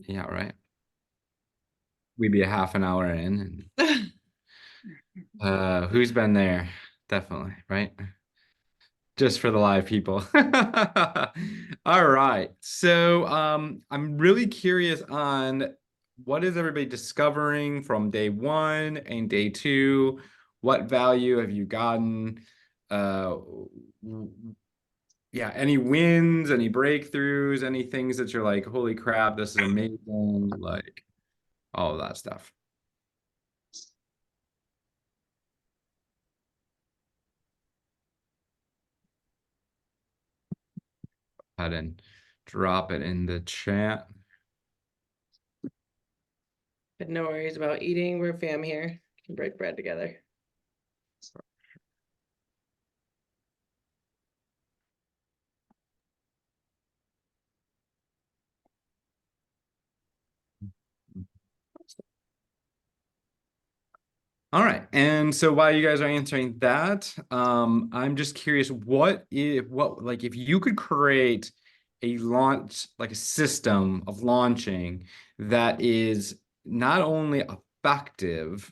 Yeah, right. We'd be a half an hour in. Who's been there? Definitely, right? Just for the live people. All right. So, I'm really curious on what is everybody discovering from day one and day two? What value have you gotten? Uh, yeah, any wins, any breakthroughs, any things that you're like, holy crap, this is amazing, like all of that stuff. Go ahead and drop it in the chat. But no worries about eating. We're fam here. Can break bread together. All right. And so while you guys are answering that, I'm just curious, like if you could create a launch, like a system of launching that is not only effective,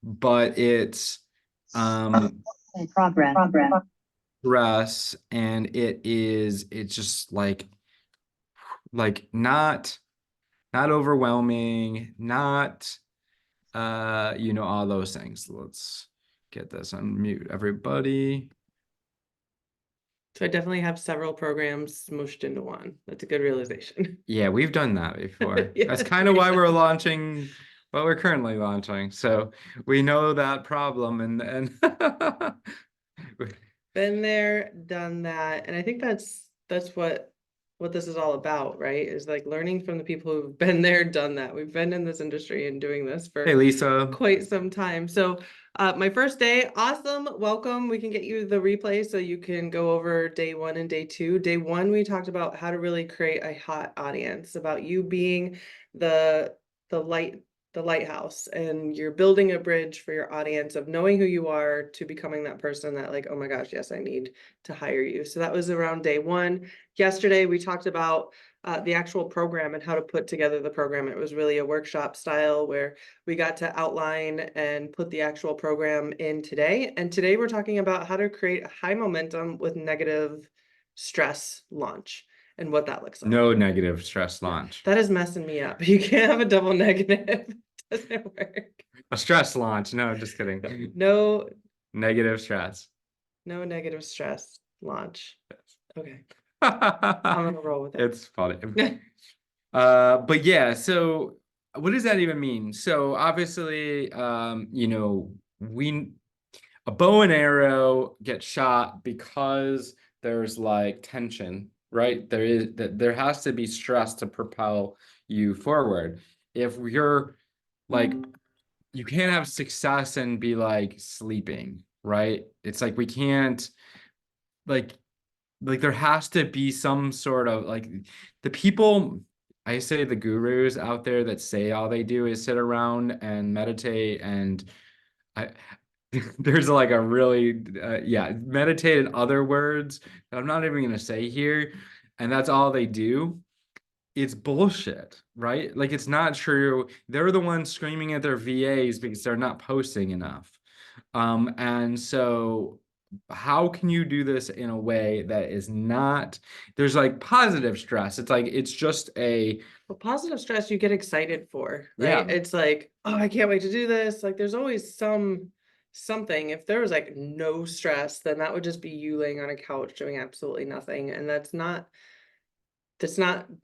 but it's Progress. stress and it's just like not overwhelming, not all those things. Let's get this unmute everybody. So I definitely have several programs smooshed into one. That's a good realization. Yeah, we've done that before. Yeah. That's kind of why we're launching what we're currently launching. So we know that problem and Been there, done that. And I think that's what this is all about, right? Is like learning from the people who've been there, done that. We've been in this industry and doing this for Hey Lisa. quite some time. So my first day, awesome. Welcome. We can get you the replay so you can go over day one and day two. Day one, we talked about how to really create a hot audience, about you being the light, the lighthouse, and you're building a bridge for your audience of knowing who you are to becoming that person that like, oh my gosh, yes, I need to hire you. So that was around day one. Yesterday, we talked about the actual program and how to put together the program. It was really a workshop style where we got to outline and put the actual program in today. And today we're talking about how to create a high momentum with negative stress launch and what that looks like. No negative stress launch. That is messing me up. You can't have a double negative. Doesn't work. A stress launch. No, just kidding. No Negative stress. No negative stress launch. Okay. I'm gonna roll with it. It's funny. But yeah, so what does that even mean? So obviously, a bow and arrow get shot because there's like tension, right? There has to be stress to propel you forward. If you're like, you can't have success and be like sleeping, right? It's like we can't like there has to be some sort of like the people, I say the gurus out there that say all they do is sit around and meditate and I there's like a really meditate in other words that I'm not even going to say here, and that's all they do. It's bullshit, right? Like it's not true. They're the ones screaming at their VAs because they're not posting enough. And so how can you do this in a way that is not, there's like positive stress. It's like it's just a Well, positive stress you get excited for, right? Yeah. It's like, oh, I can't wait to do this. Like there's always something. If there was like no stress, then that would just be you laying on a couch doing absolutely nothing. And that's not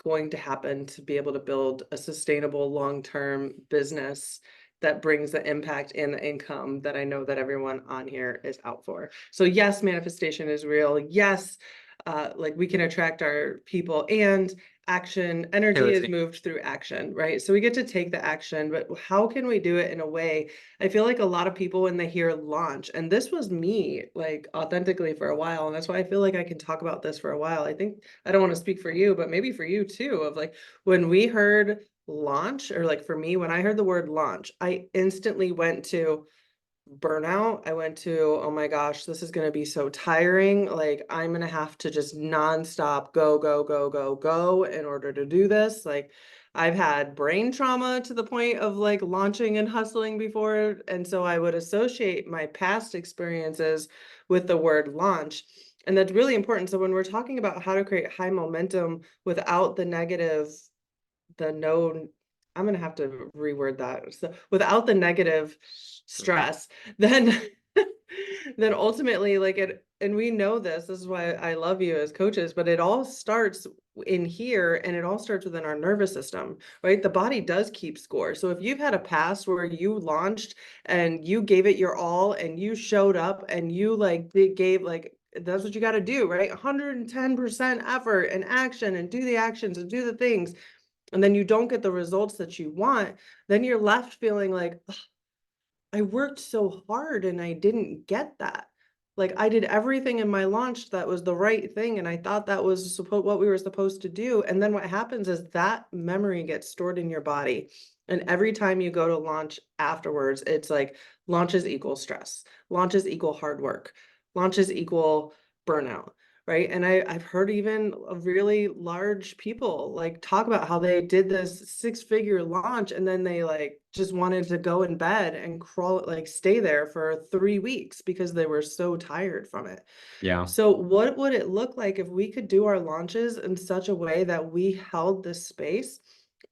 going to happen to be able to build a sustainable long-term business that brings the impact and the income that I know that everyone on here is out for. So yes, manifestation is real. Yes, like we can attract our people, and action energy is moved through action, right? So we get to take the action, but how can we do it in a way? I feel like a lot of people when they hear launch, and this was me like authentically for a while, and that's why I feel like I can talk about this for a while. I think I don't want to speak for you, but maybe for you too, of like when we heard launch, or like for me, when I heard the word launch, I instantly went to burnout. I went to, oh my gosh, this is going to be so tiring. Like I'm going to have to just nonstop go, go, go, go, go in order to do this. Like I've had brain trauma to the point of like launching and hustling before. And so I would associate my past experiences with the word launch. And that's really important. So when we're talking about how to create high momentum without the negative, the no, I'm gonna have to reword that. So without the negative stress, then then ultimately like it, and we know this is why I love you as coaches, but it all starts in here and it all starts within our nervous system, right? The body does keep score. So if you've had a past where you launched and you gave it your all and you showed up and you like gave like that's what you got to do, right? 110% effort and action and do the actions and do the things, and then you don't get the results that you want, then you're left feeling like, "Ugh, I worked so hard and I didn't get that. Like I did everything in my launch that was the right thing and I thought that was what we were supposed to do." And then what happens is that memory gets stored in your body. And every time you go to launch afterwards, it's like launches equal stress, launches equal hard work, launches equal burnout. Right. And I've heard even of really large people like talk about how they did this 6-figure launch and then they like just wanted to go in bed and crawl, like stay there for 3 weeks because they were so tired from it. Yeah. So what would it look like if we could do our launches in such a way that we held this space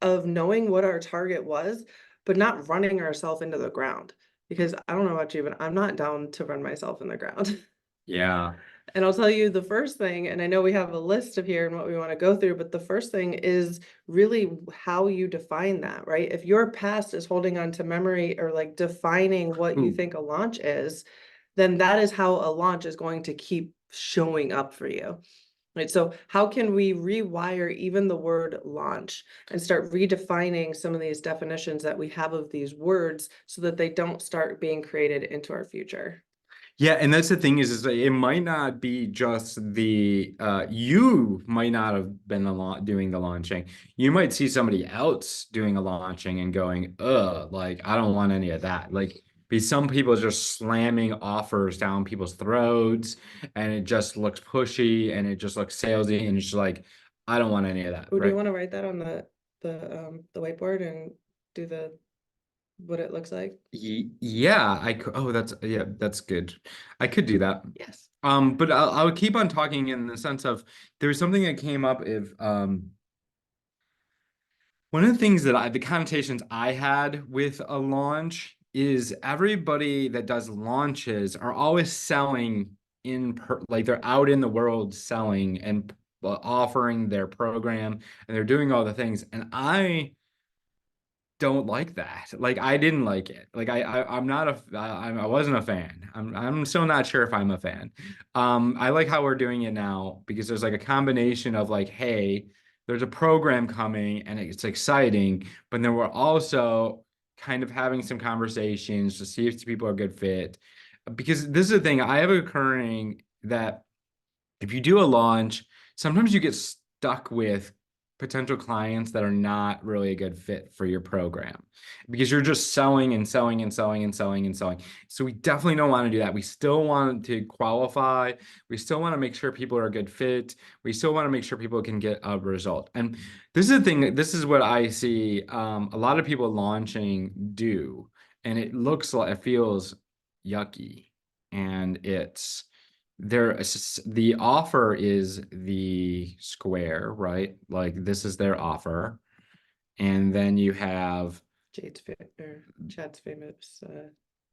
of knowing what our target was, but not running ourselves into the ground? Because I don't know about you, but I'm not down to run myself in the ground. Yeah. And I'll tell you the first thing, and I know we have a list of here and what we want to go through, but the first thing is really how you define that, right? If your past is holding on to memory or like defining what you Ooh. think a launch is, then that is how a launch is going to keep showing up for you. Right. So how can we rewire even the word launch and start redefining some of these definitions that we have of these words so that they don't start being created into our future? Yeah, and that's the thing is that it might not be just the you might not have been doing the launching. You might see somebody else doing a launching and going, like I don't want any of that. Like be some people just slamming offers down people's throats and it just looks pushy and it just looks salesy and it's just like I don't want any of that, Would you right? want to write that on the whiteboard and do the what it looks like? Yeah, I could. Oh, that's good. I could do that. Yes. But I'll keep on talking in the sense of there's something that came up if one of the things that the connotations I had with a launch is everybody that does launches are always selling like they're out in the world selling and offering their program and they're doing all the things and I don't like that. Like I didn't like it. Like I'm not I wasn't a fan. I'm still not sure if I'm a fan. I like how we're doing it now because there's like a combination of like, hey, there's a program coming and it's exciting, but then we're also kind of having some conversations to see if people are a good fit. Because this is the thing I have occurring that if you do a launch, sometimes you get stuck with potential clients that are not really a good fit for your program because you're just selling and selling and selling and selling and selling. So we definitely don't want to do that. We still want to qualify. We still want to make sure people are a good fit. We still want to make sure people can get a result. And this is the thing, this is what I see a lot of people launching do. And it looks like it feels yucky and it's the offer is the square, right? Like this is their offer. And then you have, Chad's famous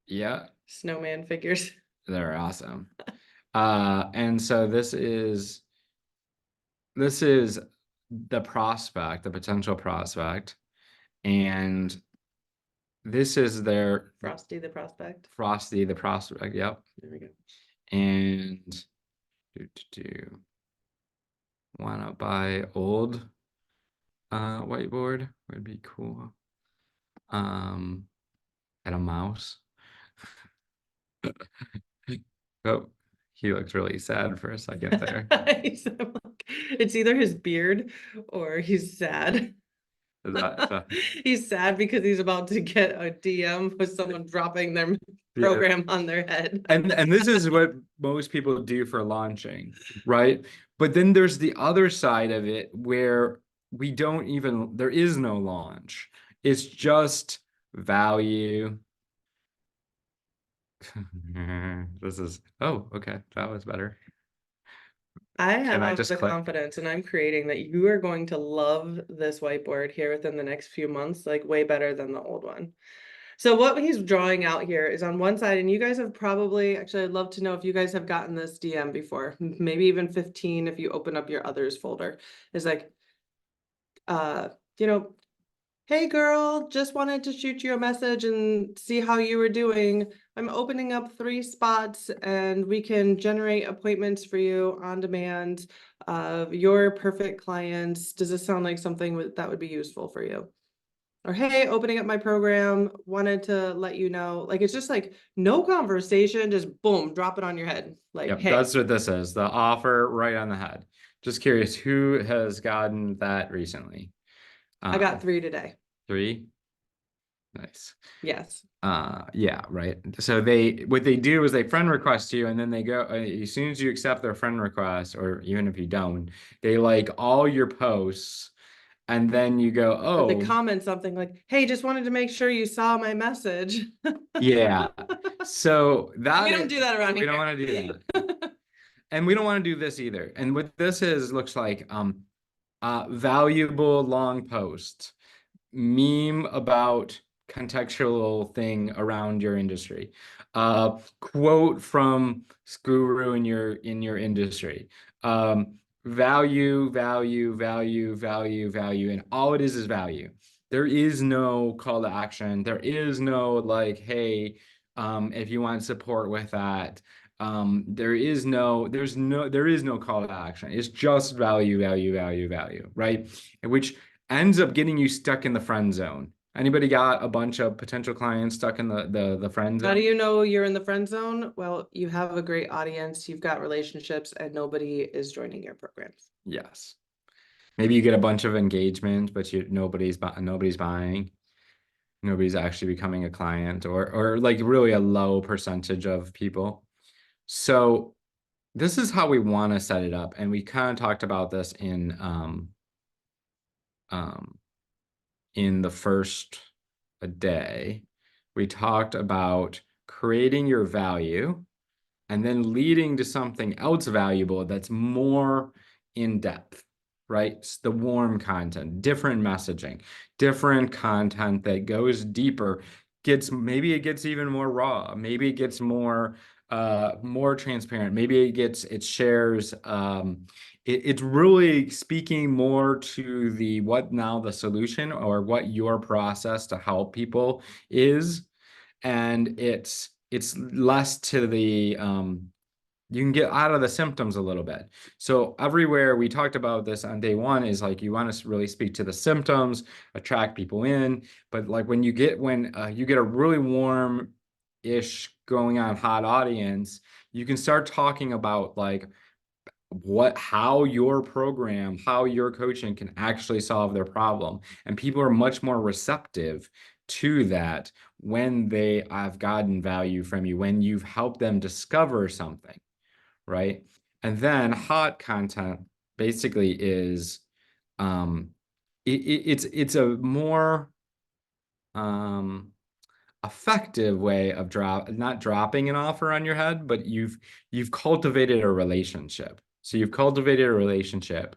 yeah, snowman figures. they're awesome. And so this is the prospect, the potential prospect, and this is their Frosty the prospect. Frosty, the prospect. Yep. There we go. And do wanna buy old whiteboard would be cool. And a mouse. Oh, he looks really sad for a second there. It's either his beard or he's sad. He's sad because he's about to get a DM with someone dropping their Yeah. program on their head. And this is what most people do for launching, right? But then there's the other side of it where we don't even, there is no launch. It's just value. This is, oh, okay, that was better. I Can I have just the click? confidence and I'm creating that you are going to love this whiteboard here within the next few months, like way better than the old one. So what he's drawing out here is on one side, and you guys have probably, actually, I'd love to know if you guys have gotten this DM before, maybe even 15 if you open up your others folder, is like, uh, you know, hey girl, just wanted to shoot you a message and see how you were doing. I'm opening up 3 spots and we can generate appointments for you on demand of your perfect clients. Does this sound like something that would be useful for you? Or hey, opening up my program, wanted to let you know. Like it's just like no conversation, just boom, drop it on your head. Like, Yep, hey, that's what this is. The offer right on the head. Just curious, who has gotten that recently? I got Um, 3 today. 3. Nice. Yes. Yeah, right. So what they do is they friend request you, and then they go, as soon as you accept their friend request, or even if you don't, they like all your posts, and then you go, Or they oh, comment something like, hey, just wanted to make sure you saw my message. yeah. So We that don't is, do that around we don't here. want to do that. And we don't want to do this either. And what this is looks like valuable long post, meme about contextual thing around your industry, quote from guru in your industry, value, and all it is value. There is no call to action. There is no like, hey, if you want support with that. There is no call to action. It's just value, right? Which ends up getting you stuck in the friend zone. Anybody got a bunch of potential clients stuck in the friend How do zone? you know you're in the friend zone? Well, you have a great audience, you've got relationships, and nobody is joining your programs. Yes. Maybe you get a bunch of engagement, but nobody's buying. Nobody's actually becoming a client, or like really a low percentage of people. So this is how we want to set it up, and we kind of talked about this um in the first a day. We talked about creating your value and then leading to something else valuable that's more in depth, right? It's the warm content, different messaging, different content that goes deeper, maybe it gets even more raw, maybe it gets more transparent, maybe it shares it's really speaking more to the solution or what your process to help people is, and it's less to the you can get out of the symptoms a little bit. So everywhere we talked about this on day one is like you want to really speak to the symptoms, attract people in, but like when you get a really warm ish going on hot audience, you can start talking about like how your program, how your coaching can actually solve their problem. And people are much more receptive to that when they have gotten value from you, when you've helped them discover something, right? And then hot content basically is it's a more um effective way of not dropping an offer on your head, but you've cultivated a relationship. So you've cultivated a relationship.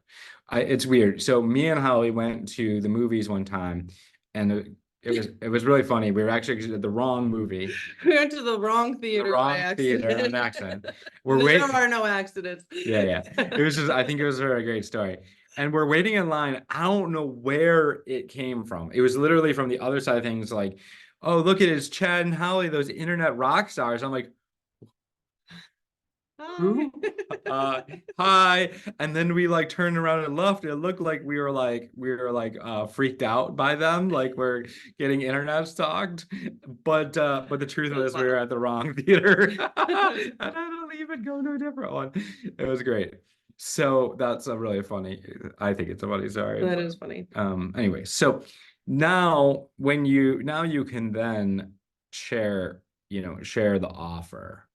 It's weird. So me and Holly went to the movies one time, and it was really funny. We were actually at the wrong movie, We went to the wrong the theater by wrong theater on accident. accident. We're There waiting. are no accidents. Yeah, yeah. It was just, I think it was a very great story. And we're waiting in line. I don't know where it came from. It was literally from the other side of things, like, oh, look at it, it's Chad and Holly, those internet rock stars. I'm like, Hi. who? Hi. And then we like turned around and left. It looked like we were like freaked out by them, like we're getting internet stalked. But the truth It was was we were fun. at the wrong theater. And I don't even go to a different one. It was great. So that's a really funny, I think it's a funny story. That But is funny. anyway, so now you can then share the offer,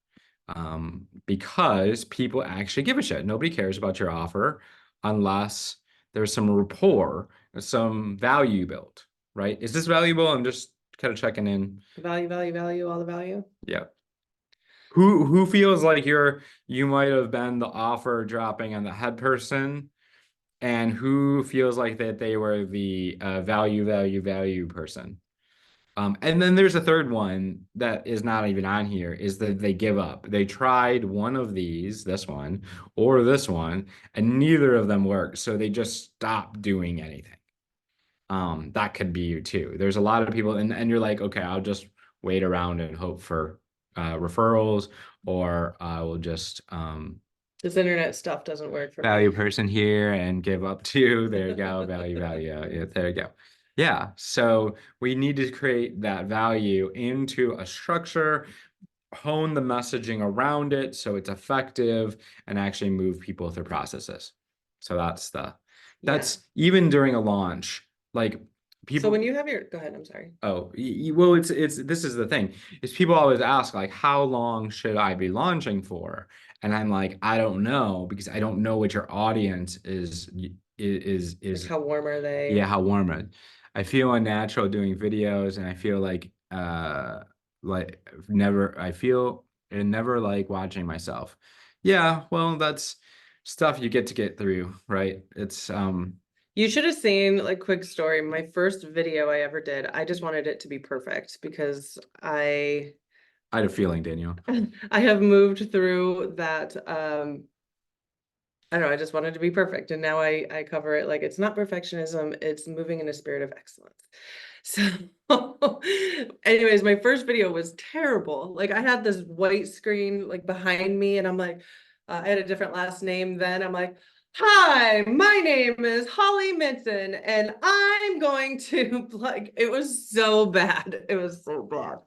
because people actually give a shit. Nobody cares about your offer unless there's some rapport, some value built, right? Is this valuable? I'm just kind of checking in. Value, value, value, all the value. Yeah. Who feels like you might have been the offer dropping on the head person, and who feels like that they were the value person? And then there's a third one that is not even on here, is that they give up. They tried one of these, this one, or this one, and neither of them worked. So they just stopped doing anything. That could be you too. There's a lot of people, and you're like, okay, I'll just wait around and hope for referrals, or I will just This internet stuff doesn't work for me. value person here and give up to, there you go, value. Yeah, there you go. Yeah, so we need to create that value into a structure, hone the messaging around it so it's effective, and actually move people through processes. So that's even during a launch, like So people. when you have your, go ahead, I'm sorry. Oh, well, it's this is the thing, is people always ask like, how long should I be launching for? And I'm like, I don't know, because I don't know what your audience is. Like how warm are they? Yeah, how warm it. I feel unnatural doing videos, and I feel like never, I feel and never like watching myself. Yeah, well, that's stuff you get to get through, right? It's You should have seen, like, quick story. My first video I ever did, I just wanted it to be perfect because I had a feeling, Daniel. I have moved through that. I don't know, I just wanted to be perfect. And now I cover it like it's not perfectionism, it's moving in a spirit of excellence. So anyways, my first video was terrible. Like I had this white screen like behind me, and I'm like, I had a different last name then. I'm like, hi, my name is Holly Minton, and I'm going to like, it was so bad. It was so bad.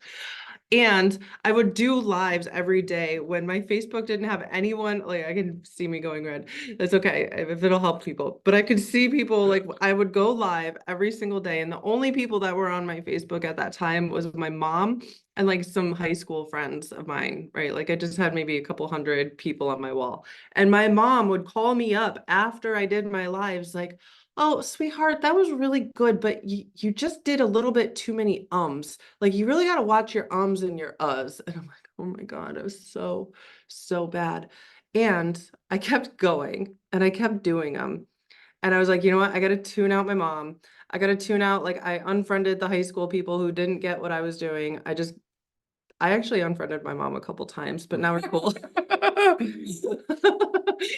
And I would do lives every day when my Facebook didn't have anyone. Like, I can see me going red. That's okay if it'll help people. But I could see people, like, I would go live every single day. And the only people that were on my Facebook at that time was my mom and like some high school friends of mine, right? Like I just had maybe a couple hundred people on my wall. And my mom would call me up after I did my lives, like, oh, sweetheart, that was really good, but you just did a little bit too many ums. Like you really got to watch your ums and your uhs. And I'm like, oh my God, it was so bad. And I kept going and I kept doing them. And I was like, you know what? I got to tune out my mom. I got to tune out, like I unfriended the high school people who didn't get what I was doing. I actually unfriended my mom a couple times, but now we're cool.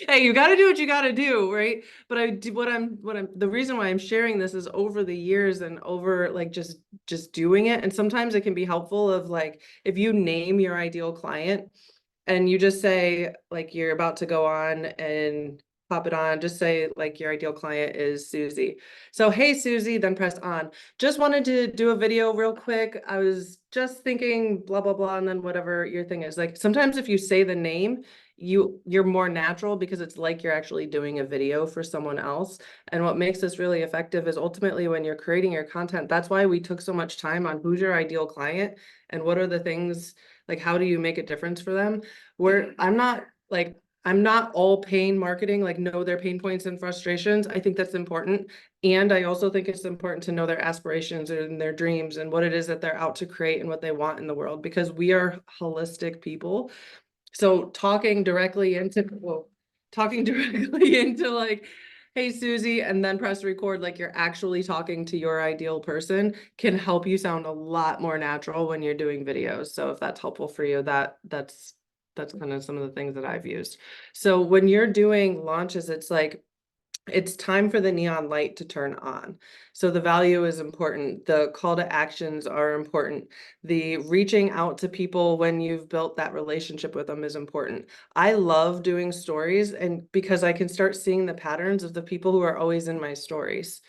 Hey, you got to do what you got to do, right? But I do the reason why I'm sharing this is over the years and over like just doing it. And sometimes it can be helpful of like, if you name your ideal client and you just say like, you're about to go on and pop it on, just say like your ideal client is Susie. So, hey, Susie, then press on. Just wanted to do a video real quick. I was just thinking blah, blah, blah. And then whatever your thing is, like sometimes if you say the name, you're more natural because it's like you're actually doing a video for someone else. And what makes this really effective is ultimately when you're creating your content. That's why we took so much time on who's your ideal client and what are the things, like how do you make a difference for them? Where I'm not all pain marketing, like know their pain points and frustrations. I think that's important. And I also think it's important to know their aspirations and their dreams and what it is that they're out to create and what they want in the world, because we are holistic people. So talking directly into like, hey, Susie, and then press record like you're actually talking to your ideal person can help you sound a lot more natural when you're doing videos. So if that's helpful for you, that's kind of some of the things that I've used. So when you're doing launches, it's like, it's time for the neon light to turn on. So the value is important. The call to actions are important. The reaching out to people when you've built that relationship with them is important. I love doing stories, and because I can start seeing the patterns of the people who are always in my stories,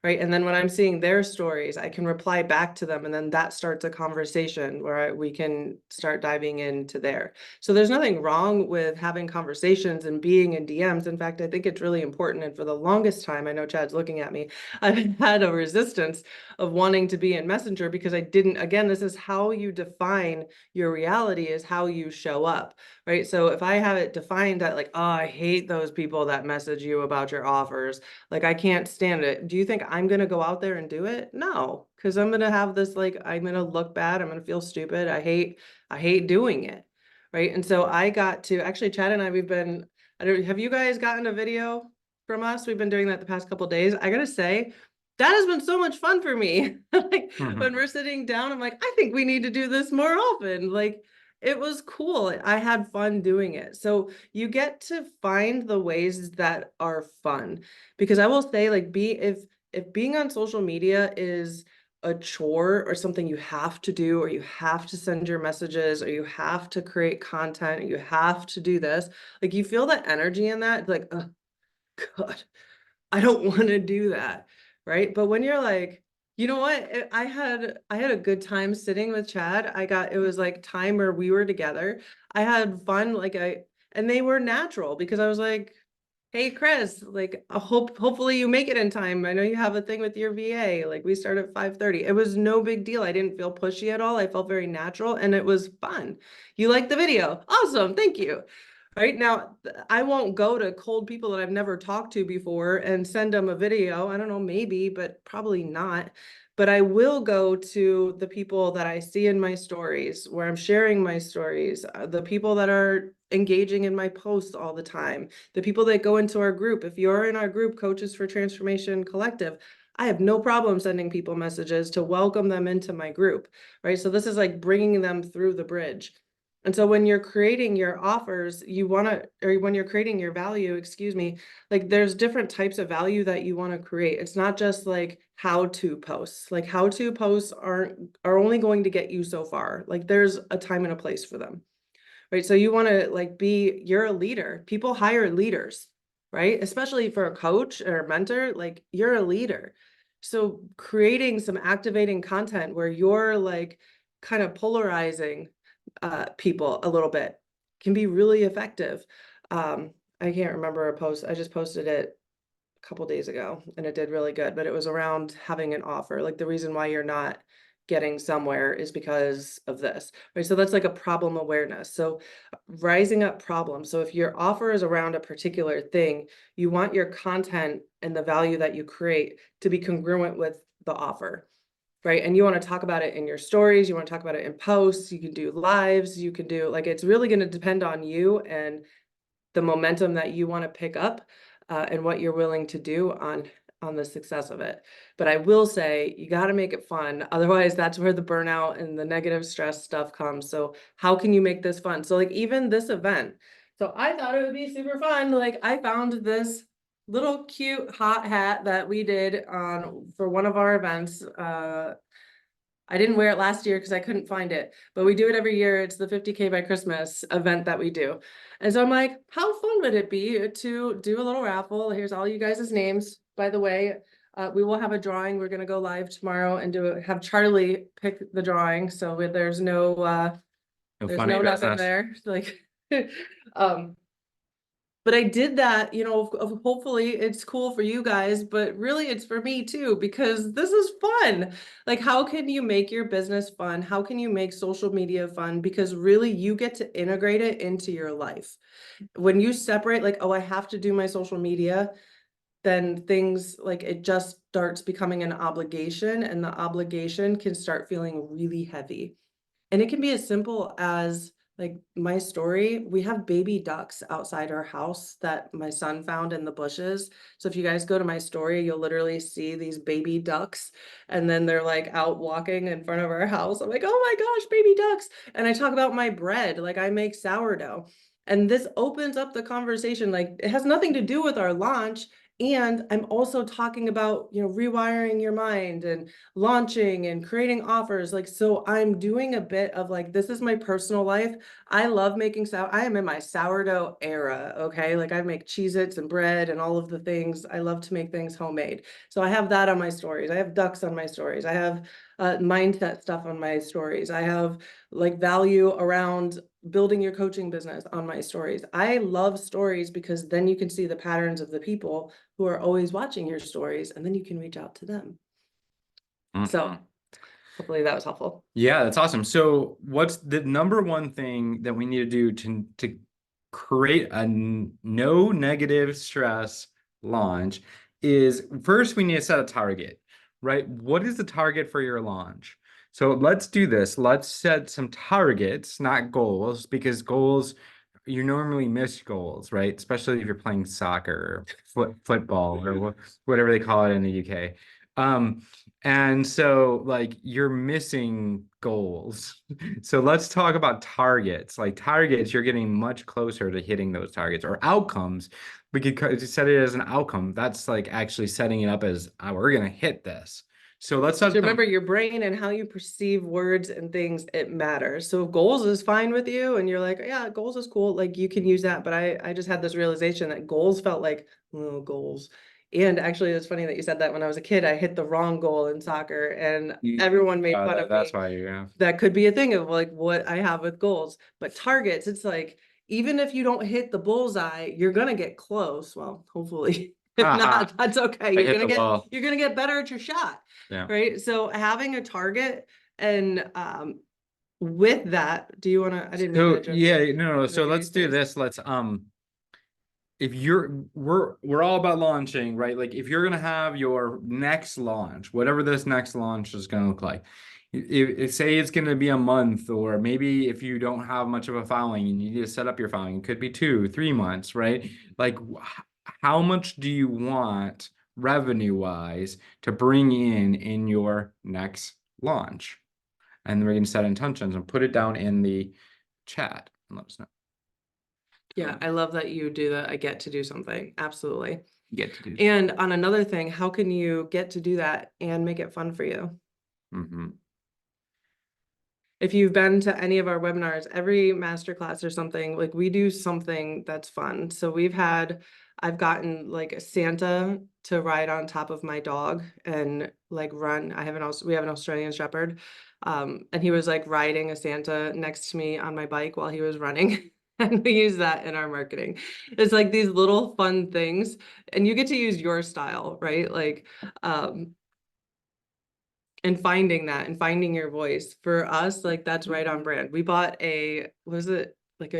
right? And then when I'm seeing their stories, I can reply back to them, and then that starts a conversation where we can start diving into there. So there's nothing wrong with having conversations and being in DMs. In fact, I think it's really important. And for the longest time, I know Chad's looking at me, I've had a resistance of wanting to be in Messenger because I didn't, again, this is how you define your reality, is how you show up, right? So if I have it defined that like, oh, I hate those people that message you about your offers, like I can't stand it. Do you think I'm going to go out there and do it? No, because I'm going to have this, like, I'm going to look bad. I'm going to feel stupid. I hate doing it. Right. And so I got to actually, Chad and I, have you guys gotten a video from us? We've been doing that the past couple of days. I got to say, that has been so much fun for me. Like when we're sitting down, I'm like, I think we need to do this more often. Like it was cool. I had fun doing it. So you get to find the ways that are fun, because I will say, like, if being on social media is a chore or something you have to do, or you have to send your messages, or you have to create content, or you have to do this, like you feel that energy in that, like, oh God, I don't want to do that. Right. But when you're like, you know what? I had a good time sitting with Chad. It was like time where we were together. I had fun, and they were natural because I was like, hey Chris, like hopefully you make it in time. I know you have a thing with your VA. Like we start at 5:30. It was no big deal. I didn't feel pushy at all. I felt very natural and it was fun. You liked the video. Awesome. Thank you. Right now, I won't go to cold people that I've never talked to before and send them a video. I don't know, maybe, but probably not. But I will go to the people that I see in my stories, where I'm sharing my stories, the people that are engaging in my posts all the time, the people that go into our group. If you're in our group, Coaches for Transformation Collective, I have no problem sending people messages to welcome them into my group, right? So this is like bringing them through the bridge. And so when you're creating your offers, or when you're creating your value, excuse me, like there's different types of value that you want to create. It's not just like how-to posts. Like how-to posts are only going to get you so far. Like there's a time and a place for them. Right. So you want to you're a leader. People hire leaders, right? Especially for a coach or a mentor, like you're a leader. So creating some activating content where you're like kind of polarizing people a little bit can be really effective. I can't remember a post. I just posted it a couple days ago and it did really good, but it was around having an offer. Like the reason why you're not getting somewhere is because of this, right? So that's like a problem awareness. So rising up problems. So if your offer is around a particular thing, you want your content and the value that you create to be congruent with the offer, right? And you want to talk about it in your stories, you want to talk about it in posts, you can do lives, you can do, like, it's really going to depend on you and the momentum that you want to pick up, and what you're willing to do on the success of it. But I will say you got to make it fun. Otherwise, that's where the burnout and the negative stress stuff comes. So how can you make this fun? So like even this event. So I thought it would be super fun. Like I found this little cute hot hat that we did for one of our events. I didn't wear it last year because I couldn't find it, but we do it every year. It's the 50K by Christmas event that we do. And so I'm like, how fun would it be to do a little raffle? Here's all you guys' names. By the way, we will have a drawing. We're going to go live tomorrow and have Charlie pick the drawing. So there's no, No there's funny no nothing business. there. Like, but I did that, hopefully it's cool for you guys, but really it's for me too, because this is fun. Like, how can you make your business fun? How can you make social media fun? Because really you get to integrate it into your life. When you separate, like, oh, I have to do my social media, then things like it just starts becoming an obligation, and the obligation can start feeling really heavy. And it can be as simple as like my story. We have baby ducks outside our house that my son found in the bushes. So if you guys go to my story, you'll literally see these baby ducks. And then they're like out walking in front of our house. I'm like, oh my gosh, baby ducks. And I talk about my bread, like I make sourdough. And this opens up the conversation. Like it has nothing to do with our launch. And I'm also talking about, rewiring your mind and launching and creating offers. Like, so I'm doing a bit of like, this is my personal life. I love making I am in my sourdough era. Okay. Like I make Cheez-Its and bread and all of the things. I love to make things homemade. So I have that on my stories. I have ducks on my stories. I have mindset stuff on my stories. I have like value around building your coaching business on my stories. I love stories because then you can see the patterns of the people who are always watching your stories, and then you can reach out to them. So hopefully that was helpful. Yeah, that's awesome. So what's the number one thing that we need to do to create a no negative stress launch is first we need to set a target, right? What is the target for your launch? So let's do this. Let's set some targets, not goals, because goals, you normally miss goals, right? Especially if you're playing soccer or football or whatever they call it in the UK. And so like you're missing goals. So let's talk about targets. Like targets, you're getting much closer to hitting those targets or outcomes. We could set it as an outcome. That's like actually setting it up as we're gonna hit this. So let's So remember your brain and how you perceive words and things, it matters. So if goals is fine with you and you're like, yeah, goals is cool, like you can use that. But I just had this realization that goals felt like, oh, goals. And actually, it's funny that you said that. When I was a kid, I hit the wrong goal in soccer and everyone made fun of that's me. why you have. That could be a thing of like what I have with goals. But targets, it's like, even if you don't hit the bullseye, you're gonna get close. Well, hopefully. If not, that's okay. I hit the wall. You're gonna get better at your shot. Yeah. Right. So having a target and with that, do you wanna, I didn't mean to So jump yeah, in. no. So let's do this. Let's if we're all about launching, right? Like if you're gonna have your next launch, whatever this next launch is gonna look like, if say it's gonna be a month, or maybe if you don't have much of a following, you need to set up your following. It could be 2, 3 months, right? Like how much do you want revenue wise to bring in your next launch? And then we're gonna set intentions and put it down in the chat and let us know. Yeah, I love that you do that. I get to do something. Absolutely. Get to do. And on another thing, how can you get to do that and make it fun for you? If you've been to any of our webinars, every masterclass or something, like we do something that's fun. So I've gotten like a Santa to ride on top of my dog and like run. We have an Australian Shepherd. And he was like riding a Santa next to me on my bike while he was running. And we use that in our marketing. It's like these little fun things, and you get to use your style, right? Like, and finding that and finding your voice for us, like that's right on brand. We bought was it like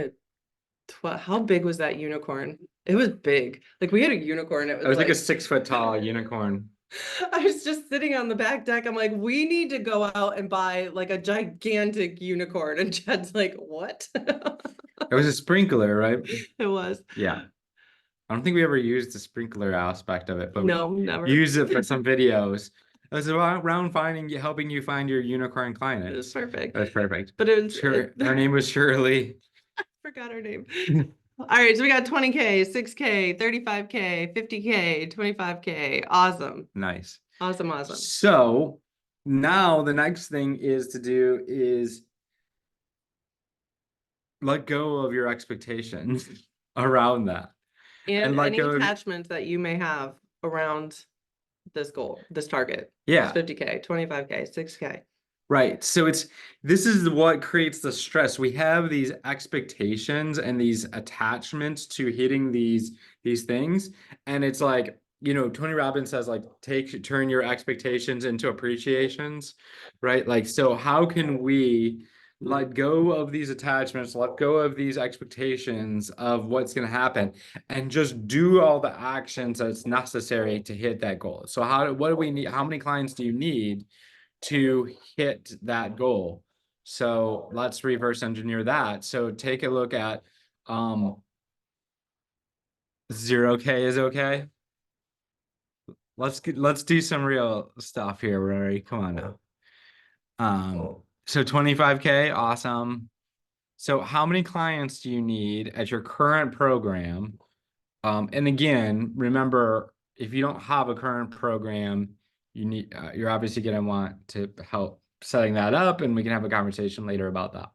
how big was that unicorn? It was big. Like we had a unicorn. It was like a 6 foot tall unicorn. I was just sitting on the back deck. I'm like, we need to go out and buy like a gigantic unicorn. And Chad's like, what? It was a sprinkler, right? It was. Yeah. I don't think we ever used the sprinkler aspect of it, but no, never. Use it for some videos. It was around helping you find your unicorn client. It was perfect. That's perfect. But it was her name was Shirley. I forgot her name. All right, so we got 20K, 6K, 35K, 50K, 25K. Awesome. Nice. Awesome. So now the next thing is let go of your expectations around that. And any attachments that you may have around this goal, this target. Yeah. 50K, 25K, 6K. Right. So this is what creates the stress. We have these expectations and these attachments to hitting these things. And it's like, Tony Robbins says like turn your expectations into appreciations, right? Like, so how can we let go of these attachments, let go of these expectations of what's going to happen, and just do all the actions that's necessary to hit that goal? So what do we need? How many clients do you need to hit that goal? So let's reverse engineer that. So take a look at 0K is okay. Let's do some real stuff here, Rory. Come on now. So 25K, awesome. So how many clients do you need at your current program? And again, remember, if you don't have a current program, you're obviously going to want to help setting that up, and we can have a conversation later about that.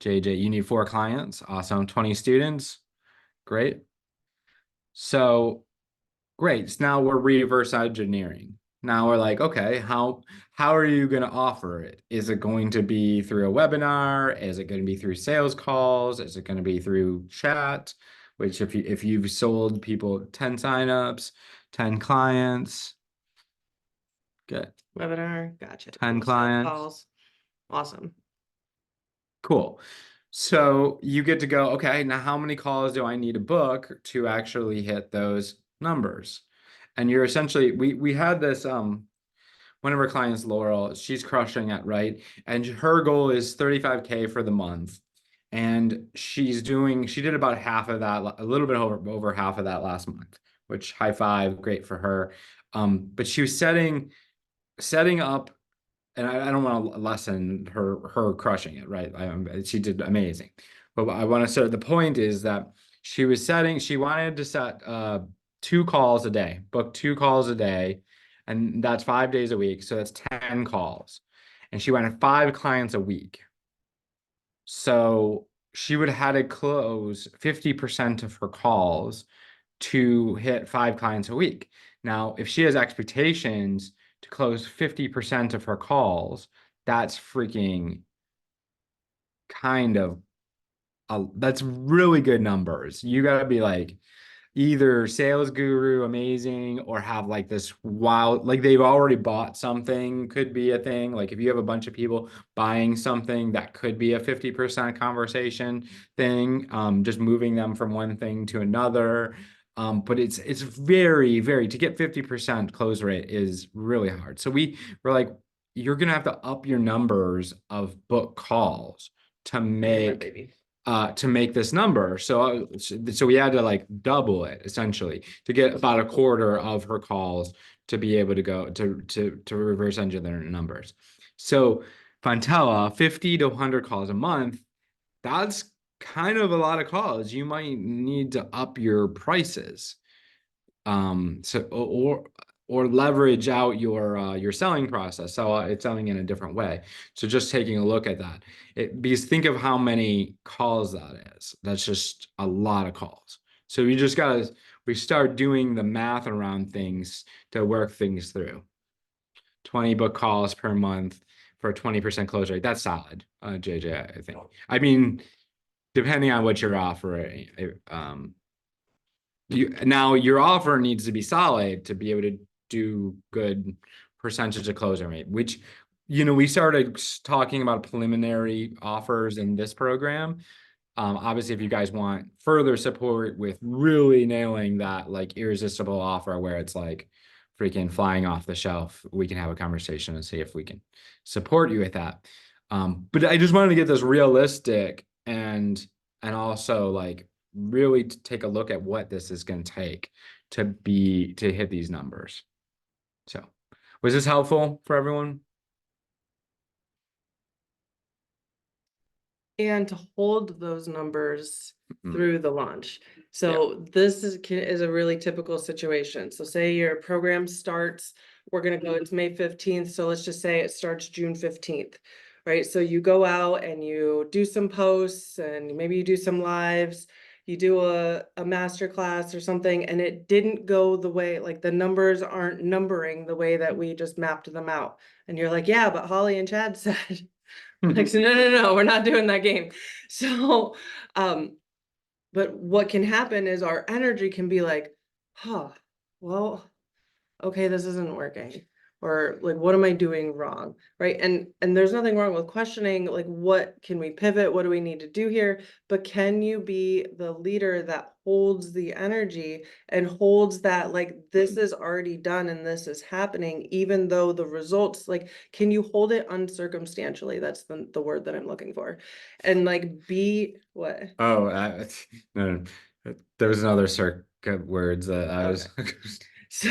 JJ, you need 4 clients. Awesome. 20 students. Great. So great. So now we're reverse engineering. Now we're like, okay, how are you going to offer it? Is it going to be through a webinar? Is it going to be through sales calls? Is it going to be through chat? Which if you've sold people 10 signups, 10 clients, good. Webinar, gotcha. 10 Sales clients. calls. Awesome. Cool. So you get to go, okay, now how many calls do I need to book to actually hit those numbers? And you're essentially, we had this one of our clients, Laurel, she's crushing it, right? And her goal is 35K for the month. And she did about half of that, a little bit over half of that last month, which high five, great for her. But she was setting up, and I don't want to lessen her crushing it, right? She did amazing. But I want to start, the point is that she wanted to set 2 calls a day, book 2 calls a day, and that's 5 days a week. So that's 10 calls. And she wanted 5 clients a week. So she would have had to close 50% of her calls to hit 5 clients a week. Now, if she has expectations to close 50% of her calls, that's freaking kind of that's really good numbers. You got to be like either sales guru amazing or have like this wild, like they've already bought something could be a thing. Like if you have a bunch of people buying something, that could be a 50% conversation thing, just moving them from one thing to another. But it's very, very, to get 50% close rate is really hard. So we're like, you're gonna have to up your numbers of book calls to make this number. So we had to like double it essentially to get about a quarter of her calls to be able to go to reverse engineer numbers. So Fontella, 50 to 100 calls a month, that's kind of a lot of calls. You might need to up your prices. So or leverage out your selling process. So it's selling in a different way. So just taking a look at that, because think of how many calls that is. That's just a lot of calls. So we start doing the math around things to work things through. 20 book calls per month for a 20% close rate. That's solid, JJ, I think. I mean, depending on what you're offering, now your offer needs to be solid to be able to do good percentage of closing rate, which, we started talking about preliminary offers in this program. Obviously, if you guys want further support with really nailing that like irresistible offer where it's like freaking flying off the shelf, we can have a conversation and see if we can support you with that. But I just wanted to get this realistic and also like really to take a look at what this is going to take to hit these numbers. So was this helpful for everyone? And to hold those numbers Mhm. through the launch. So this is a really typical situation. So say your program starts, we're gonna go, it's May 15th, so let's just say it starts June 15th, right? So you go out and you do some posts and maybe you do some lives, you do a master class or something, and it didn't go the way, like the numbers aren't numbering the way that we just mapped them out. And you're like, yeah, but Holly and Chad said. Like, so no, we're not doing that game. So, but what can happen is our energy can be like, huh, well, okay, this isn't working. Or like, what am I doing wrong? Right. And there's nothing wrong with questioning, like, what can we pivot? What do we need to do here? But can you be the leader that holds the energy and holds that, like, this is already done and this is happening, even though the results, like, can you hold it uncircumstantially? That's the word that I'm looking for. And like, be what? Oh, no, there was another circuit words that I was. So,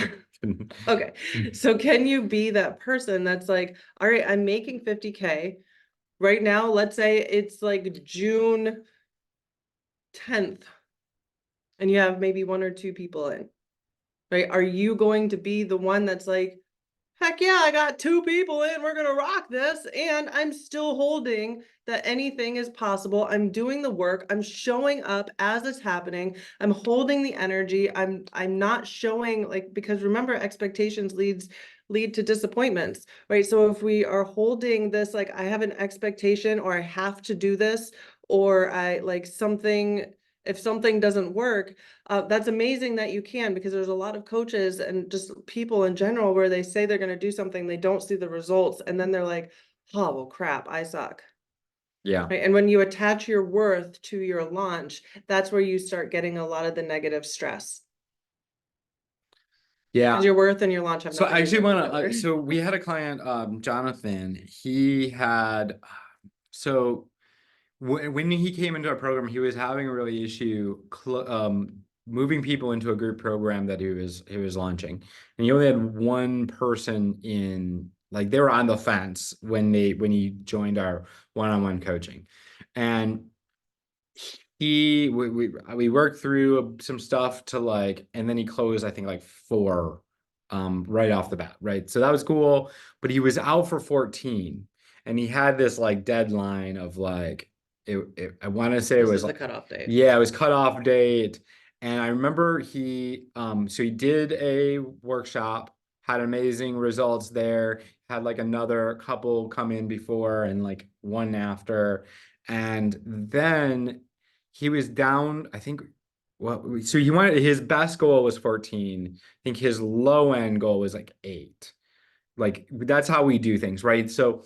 okay. So can you be that person that's like, all right, I'm making 50K right now. Let's say it's like June 10th. and you have maybe 1 or 2 people in, right? Are you going to be the one that's like, heck yeah, I got 2 people in, we're gonna rock this, and I'm still holding that anything is possible. I'm doing the work, I'm showing up as it's happening, I'm holding the energy, I'm not showing, like, because remember, expectations lead to disappointments, right? So if we are holding this, like, I have an expectation, or I have to do this, or I like something, if something doesn't work, that's amazing that you can, because there's a lot of coaches and just people in general where they say they're going to do something, they don't see the results, and then they're like, oh, well, crap, I suck. Yeah. Right? And when you attach your worth to your launch, that's where you start getting a lot of the negative stress, Yeah. because your worth and your launch have So I nothing to actually do with want each to, other. so we had a client, Jonathan, he had, so when he came into our program, he was having a really issue, moving people into a group program that he was launching, and he only had one person in, like, they were on the fence when he joined our one-on-one coaching, and we worked through some stuff to, like, and then he closed, I think, like 4 right off the bat, right? So that was cool, but he was out for 14, and he had this, like, deadline of, like, I want to say it This was is the like, cutoff date. yeah, it was cutoff date. And I remember so he did a workshop, had amazing results there, had like another couple come in before and like one after, and then he was down, I think, well, so he wanted, his best goal was 14. I think his low end goal was like 8. Like, that's how we do things, right? So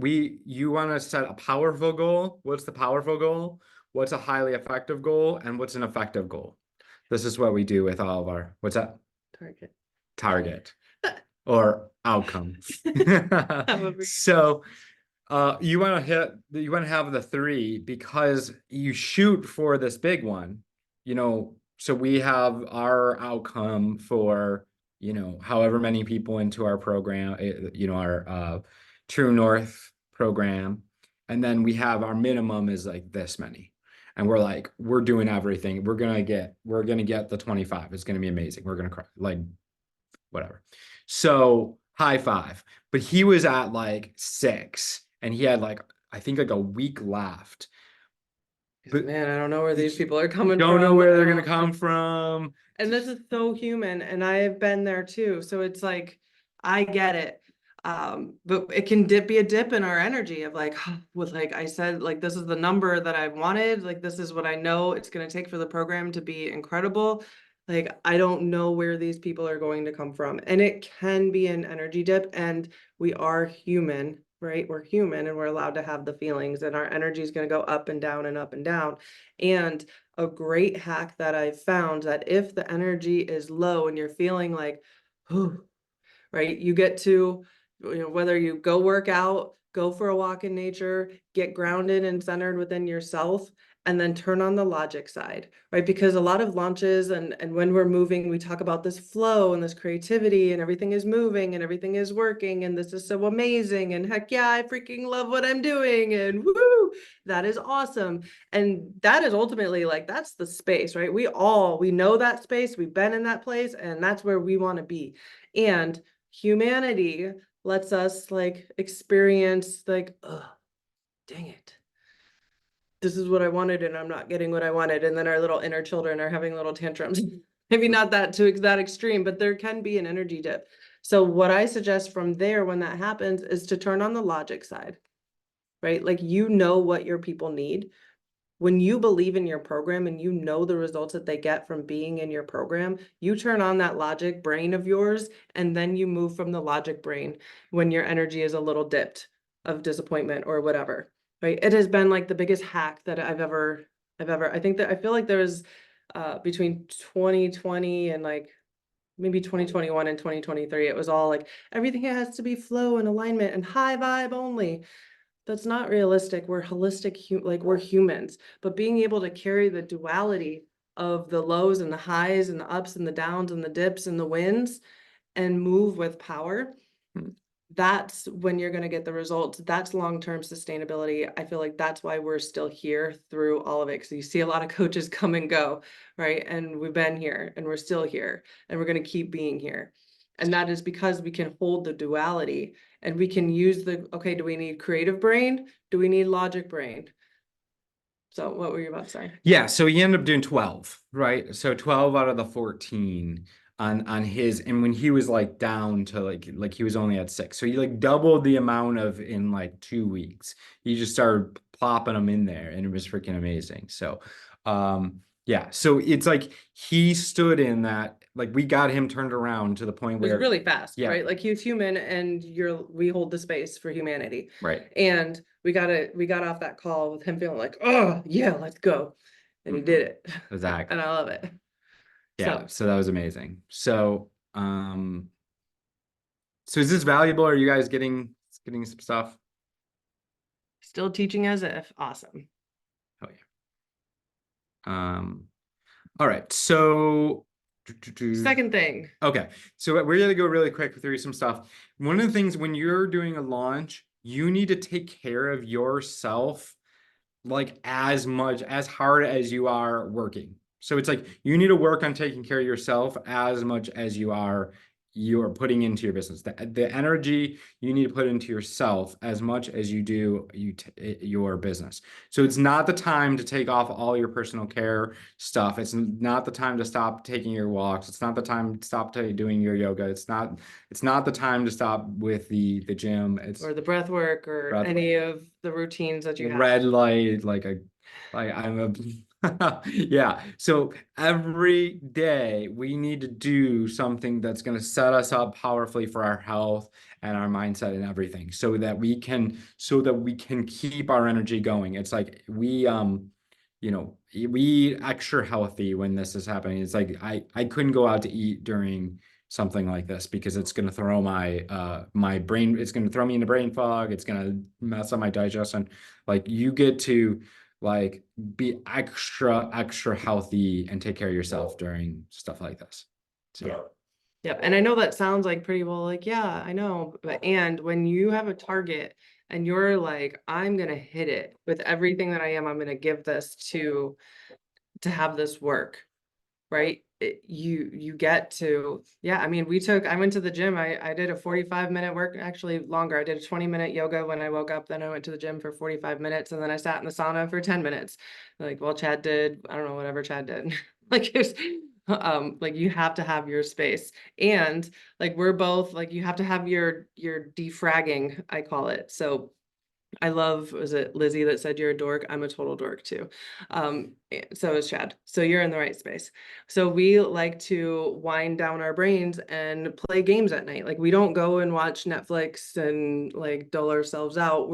you want to set a powerful goal. What's the powerful goal? What's a highly effective goal? And what's an effective goal? This is what we do with all of our, what's that? Target. Target or outcome. However. So you want to have the 3 because you shoot for this big one, so we have our outcome for, however many people into our program, our True North program. And then we have our minimum is like this many. And we're like, we're doing everything. We're gonna get the 25. It's gonna be amazing. We're gonna cry, like, whatever. So high 5. But he was at like 6, and he had, like, I think, like a week left. But Man, I don't know where these people are coming don't know from. where they're gonna come from. And this is so human, and I have been there too. So it's like, I get it. But it can be a dip in our energy of like, with, like I said, like, this is the number that I wanted. Like, this is what I know it's going to take for the program to be incredible. Like, I don't know where these people are going to come from. And it can be an energy dip, and we are human, right? We're human, and we're allowed to have the feelings, and our energy is going to go up and down and up and down. And a great hack that I've found, that if the energy is low and you're feeling like, whew, right, you get to, whether you go work out, go for a walk in nature, get grounded and centered within yourself, and then turn on the logic side, right? Because a lot of launches and when we're moving, we talk about this flow and this creativity, and everything is moving and everything is working, and this is so amazing, and heck yeah, I freaking love what I'm doing, and woo, that is awesome. And that is ultimately, like, that's the space, right? We know that space, we've been in that place, and that's where we want to be. And humanity lets us, like, experience, like, oh, dang it, this is what I wanted and I'm not getting what I wanted. And then our little inner children are having little tantrums. Maybe not that to that extreme, but there can be an energy dip. So what I suggest from there when that happens is to turn on the logic side, right? Like, what your people need. When you believe in your program and the results that they get from being in your program, you turn on that logic brain of yours, and then you move from the logic brain when your energy is a little dipped of disappointment or whatever, right? It has been like the biggest hack that I think that I feel like there was between 2020 and like maybe 2021 and 2023, it was all like, everything has to be flow and alignment and high vibe only. That's not realistic. We're holistic, like, we're humans, but being able to carry the duality of the lows and the highs and the ups and the downs and the dips and the wins, and move with power, that's when you're going to get the results. That's long-term sustainability. I feel like that's why we're still here through all of it. Because you see a lot of coaches come and go, right? And we've been here and we're still here and we're going to keep being here. And that is because we can hold the duality and we can use okay, do we need creative brain? Do we need logic brain? So what were you about to say? Yeah, so he ended up doing 12, right? So 12 out of the 14 on his, and when he was like down to like he was only at 6. So he like doubled the amount of in like 2 weeks. He just started plopping them in there and it was freaking amazing. So yeah, so it's like he stood in that, like we got him turned around to the point It was where really fast, yeah, right? Like he's human and we hold the space for humanity. right. And we got off that call with him feeling like, oh yeah, let's go. And he did it. Exactly. And I love it. Yeah, So so that was amazing. So so is this valuable? Are you guys getting some stuff? still teaching as if. Awesome. Oh yeah. All right. So Second thing. okay. So we're gonna go really quick through some stuff. One of the things when you're doing a launch, you need to take care of yourself like as much as hard as you are working. So it's like you need to work on taking care of yourself as much as you're putting into your business. The energy you need to put into yourself as much as you do your business. So it's not the time to take off all your personal care stuff. It's not the time to stop taking your walks. It's not the time to stop doing your yoga. It's not the time to stop with the gym. It's Or the breath work or breath any of the routines that you have. red light, like I'm a yeah. So every day we need to do something that's going to set us up powerfully for our health and our mindset and everything so that we can keep our energy going. It's like we eat extra healthy when this is happening. It's like I couldn't go out to eat during something like this because it's going to throw my brain, it's going to throw me into brain fog, it's going to mess up my digestion. Like you get to like be extra healthy and take care of yourself during stuff like this. So Yep. And I know that sounds like pretty well, like, yeah, I know. But and when you have a target and you're like, I'm gonna hit it with everything that I am, I'm gonna give this to have this work, right? You get to, yeah, I mean, I went to the gym. I did a 45-minute work, actually longer. I did a 20-minute yoga when I woke up. Then I went to the gym for 45 minutes and then I sat in the sauna for 10 minutes. Like, well, Chad did, I don't know, whatever Chad did. Like it's like you have to have your space. And like we're both like you have to have your defragging, I call it. So I love, was it Lizzie that said you're a dork? I'm a total dork too. So is Chad. So you're in the right space. So we like to wind down our brains and play games at night. Like we don't go and watch Netflix and like dull ourselves out.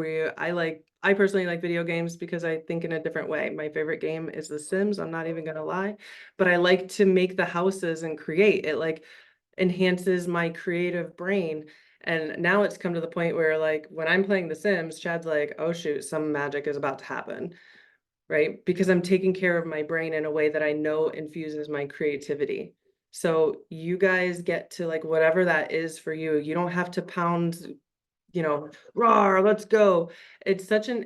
I personally like video games because I think in a different way. My favorite game is The Sims. I'm not even gonna lie, but I like to make the houses and create. It like enhances my creative brain. And now it's come to the point where like when I'm playing The Sims, Chad's like, oh shoot, some magic is about to happen, right? Because I'm taking care of my brain in a way that I know infuses my creativity. So you guys get to like whatever that is for you. You don't have to pound, raw, let's go. It's such an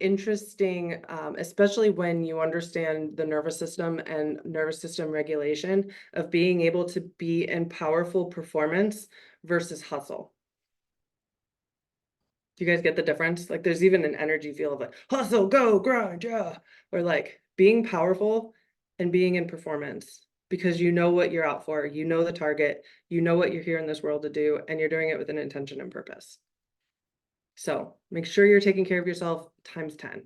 interesting, especially when you understand the nervous system and nervous system regulation of being able to be in powerful performance versus hustle. Do you guys get the difference? Like there's even an energy feel of like hustle, go, grind, yeah. Or like being powerful and being in performance because you know what you're out for, you know the target, you know what you're here in this world to do, and you're doing it with an intention and purpose. So make sure you're taking care of yourself times 10.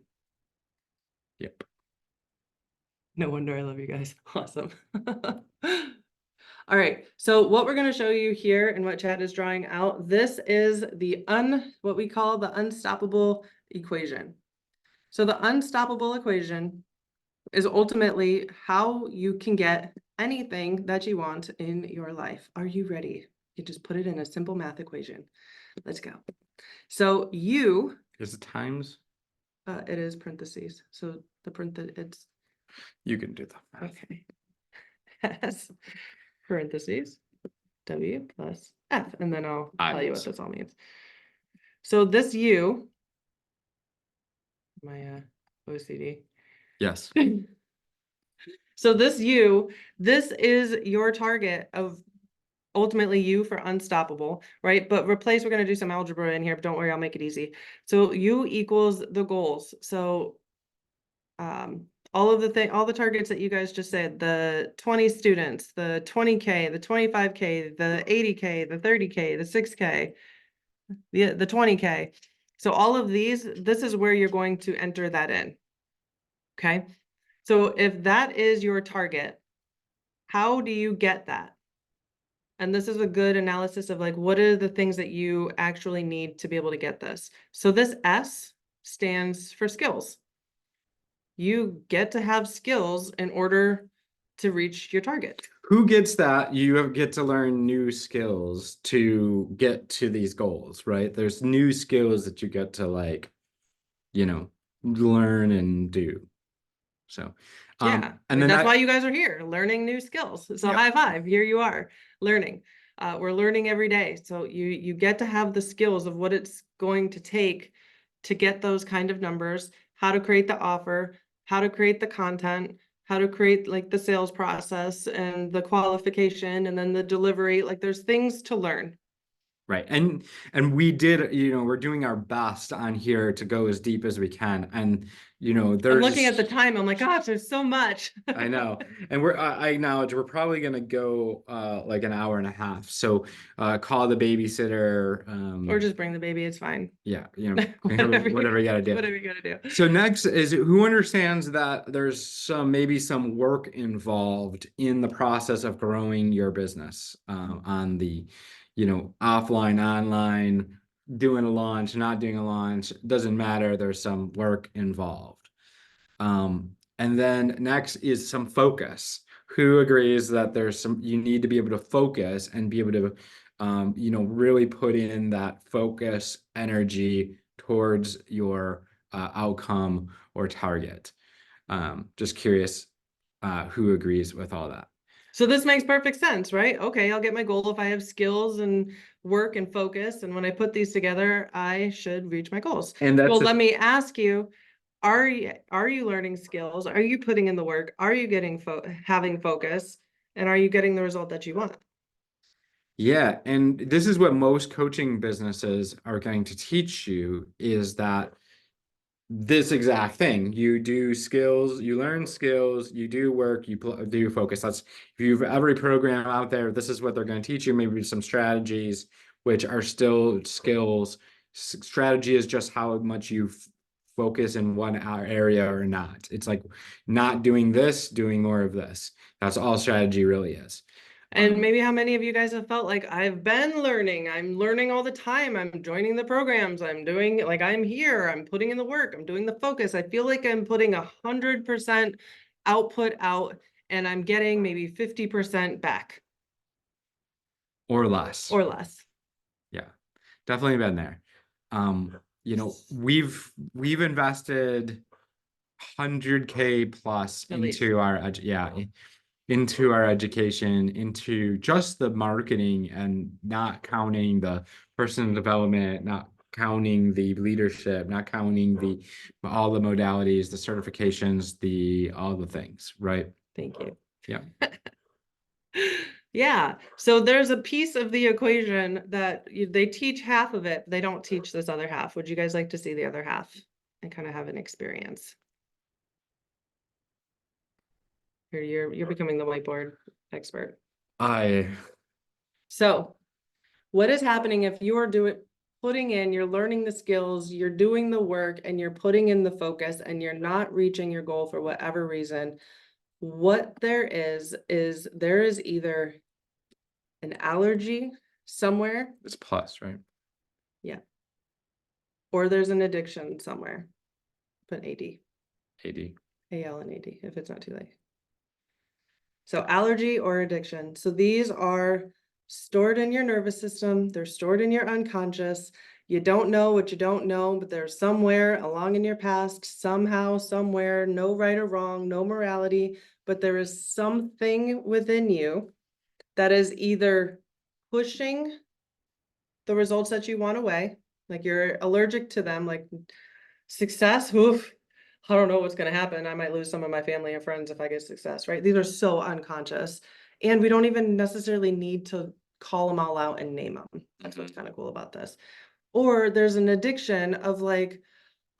yep. No wonder I love you guys. Awesome. All right, so what we're going to show you here and what Chad is drawing out, this is what we call the unstoppable equation. So the unstoppable equation is ultimately how you can get anything that you want in your life. Are you ready? You just put it in a simple math equation. Let's go. So Is it times? It is parentheses. So it's You can do that. okay. S parentheses W plus F, and then I'll tell you what Eyes. this all means. So this U, my OCD. Yes. So this U, this is your target of ultimately U for unstoppable, right? But replace, we're going to do some algebra in here, but don't worry, I'll make it easy. So U equals the goals. So all of the targets that you guys just said, the 20 students, the 20K, the 25K, the 80K, the 30K, the 6K, the 20K. So all of these, this is where you're going to enter that in. Okay. So if that is your target, how do you get that? And this is a good analysis of like, what are the things that you actually need to be able to get this? So this S stands for skills. You get to have skills in order to reach your target. Who gets that? Get to learn new skills to get to these goals, right? There's new skills that you get to like, learn and do. So, Yeah, and then that's why you guys are here, learning new skills. So Yep. high five, here you are learning. We're learning every day. So you get to have the skills of what it's going to take to get those kind of numbers, how to create the offer, how to create the content, how to create like the sales process and the qualification and then the delivery. Like there's things to learn. Right. And we did, we're doing our best on here to go as deep as we can. And, I'm there's looking at the time. I'm like, gosh, there's so much. I know. And I acknowledge we're probably gonna go like an hour and a half. So call the babysitter. Or just bring the baby, it's fine. Yeah, Whatever you gotta do. Whatever you gotta do. So next is who understands that there's maybe some work involved in the process of growing your business on the, offline, online, doing a launch, not doing a launch, doesn't matter. There's some work involved. And then next is some focus. Who agrees that you need to be able to focus and be able to, really put in that focus energy towards your outcome or target. Just curious who agrees with all that. So this makes perfect sense, right? Okay, I'll get my goal if I have skills and work and focus. And when I put these together, I should reach my goals. And that's well, let me ask you, are you learning skills? Are you putting in the work? Are you getting having focus? And are you getting the result that you want? Yeah, and this is what most coaching businesses are going to teach you is that this exact thing. You do skills, you learn skills, you do work, you do focus. That's if you've every program out there, this is what they're going to teach you. Maybe some strategies, which are still skills. Strategy is just how much you focus in one area or not. It's like not doing this, doing more of this. That's all strategy really is. And maybe how many of you guys have felt like I've been learning, I'm learning all the time, I'm joining the programs, I'm doing like I'm here, I'm putting in the work, I'm doing the focus. I feel like I'm putting 100% output out and I'm getting maybe 50% back. Or less. Or less. Yeah, definitely been there. We've invested 100K plus into our education, into just the marketing and not counting the personal development, not counting the leadership, not counting all the modalities, the certifications, all the things, right? Thank you. Yeah. Yeah. So there's a piece of the equation that they teach half of it. They don't teach this other half. Would you guys like to see the other half and kind of have an experience? You're becoming the whiteboard expert. So what is happening if you are you're learning the skills, you're doing the work and you're putting in the focus and you're not reaching your goal for whatever reason, what there is there is either an allergy somewhere. It's plus, right? Yeah. Or there's an addiction somewhere. Put AD. AL and AD if it's not too late. So allergy or addiction. So these are stored in your nervous system. They're stored in your unconscious. You don't know what you don't know, but they're somewhere along in your past, somehow, somewhere, no right or wrong, no morality, but there is something within you that is either pushing the results that you want away, like you're allergic to them, like success, oof, I don't know what's gonna happen. I might lose some of my family and friends if I get success, right? These are so unconscious. And we don't even necessarily need to call them all out and name them. That's what's kind of cool about this. Or there's an addiction of like,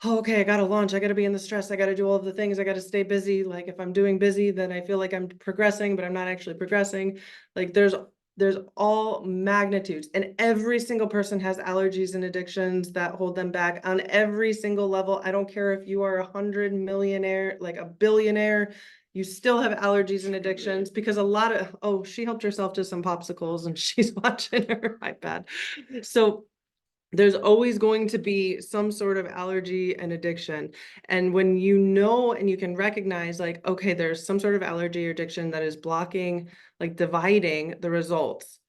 oh, okay, I gotta launch, I gotta be in the stress, I gotta do all of the things, I gotta stay busy. Like if I'm doing busy, then I feel like I'm progressing, but I'm not actually progressing. Like there's all magnitudes, and every single person has allergies and addictions that hold them back on every single level. I don't care if you are 100 millionaire, like a billionaire, you still have allergies and addictions because a lot of, oh, she helped herself to some popsicles and she's watching her iPad. So there's always going to be some sort of allergy and addiction. And when you know and you can recognize like, okay, there's some sort of allergy or addiction that is blocking, like dividing the results.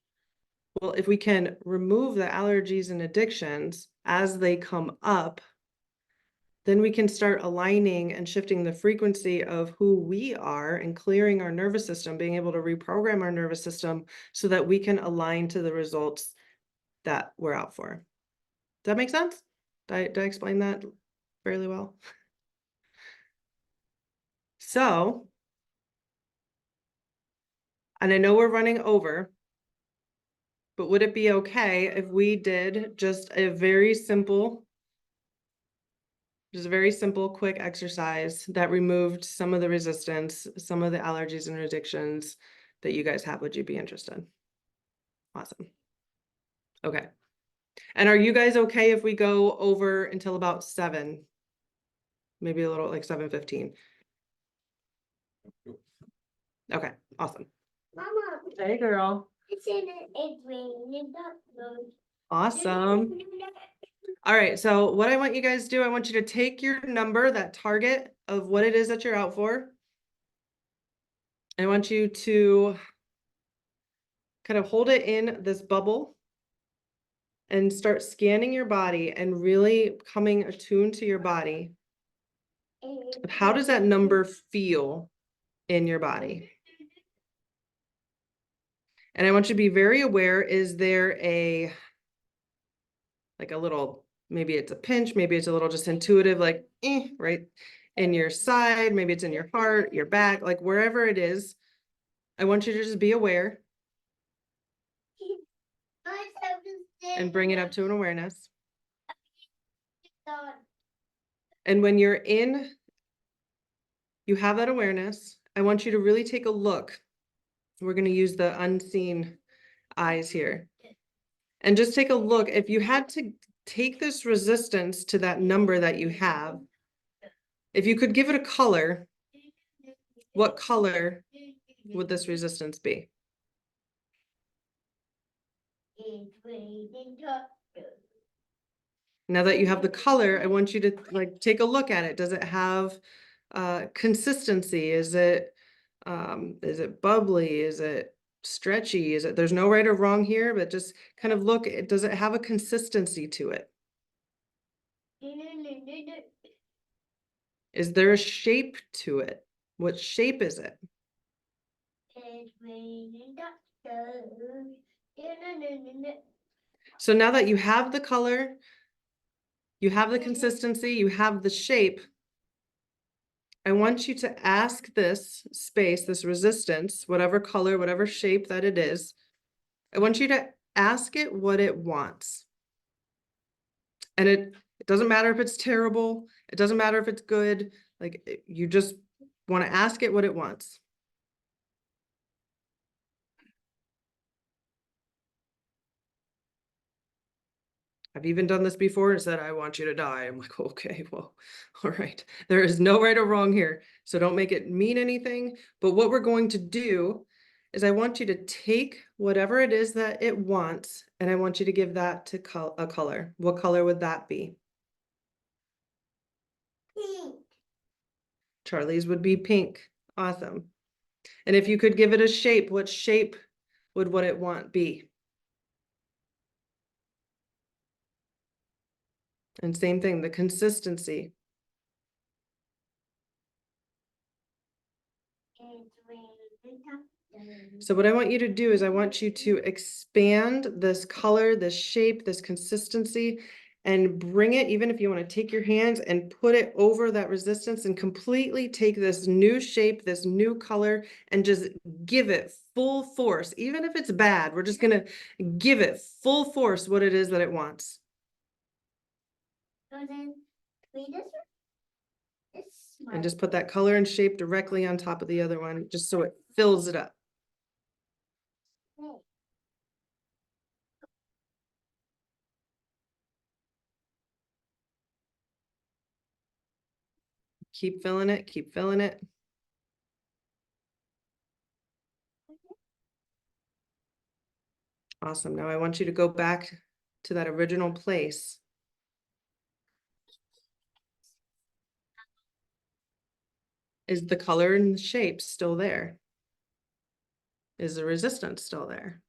Well, if we can remove the allergies and addictions as they come up, then we can start aligning and shifting the frequency of who we are and clearing our nervous system, being able to reprogram our nervous system so that we can align to the results that we're out for. Does that make sense? Did I explain that fairly well? So, and I know we're running over, but would it be okay if we did just a very simple, quick exercise that removed some of the resistance, some of the allergies and addictions that you guys have? Would you be interested? Awesome. Okay. And are you guys okay if we go over until about 7? Maybe a little like 7:15. Okay, awesome. Mama, Hey, girl. it's in it raining. Awesome. All right, so what I want you guys to do, I want you to take your number, that target of what it is that you're out for. I want you to kind of hold it in this bubble and start scanning your body and really coming attuned to your body. How does that number feel in your body? And I want you to be very aware, is there like a little, maybe it's a pinch, maybe it's a little just intuitive, like, right in your side, maybe it's in your heart, your back, like wherever it is. I want you to just be aware and bring it up to an awareness. And when you're in, you have that awareness, I want you to really take a look. We're going to use the unseen eyes here. And just take a look. If you had to take this resistance to that number that you have, if you could give it a color, what color would this resistance be? Now that you have the color, I want you to like take a look at it. Does it have consistency? Is it bubbly? Is it stretchy? Is it, there's no right or wrong here, but just kind of look, does it have a consistency to it? Is there a shape to it? What shape is it? So now that you have the color, you have the consistency, you have the shape, I want you to ask this space, this resistance, whatever color, whatever shape that it is, I want you to ask it what it wants. And it doesn't matter if it's terrible, it doesn't matter if it's good, like you just want to ask it what it wants. I've even done this before and said, I want you to die. I'm like, okay, well, all right. There is no right or wrong here. So don't make it mean anything. But what we're going to do is I want you to take whatever it is that it wants, and I want you to give that to a color. What color would that be? Pink. Charlie's would be pink. Awesome. And if you could give it a shape, what shape would what it want be? And same thing, the consistency. So what I want you to do is I want you to expand this color, this shape, this consistency, and bring it, even if you want to take your hands and put it over that resistance and completely take this new shape, this new color, and just give it full force. Even if it's bad, we're just gonna give it full force what it is that it wants. So then, wait, this one? It's And smart. just put that color and shape directly on top of the other one, just so it fills it up. Hey, Keep filling it, keep filling it. Awesome. Now I want you to go back to that original place. Is the color and the shape still there? Is the resistance still there?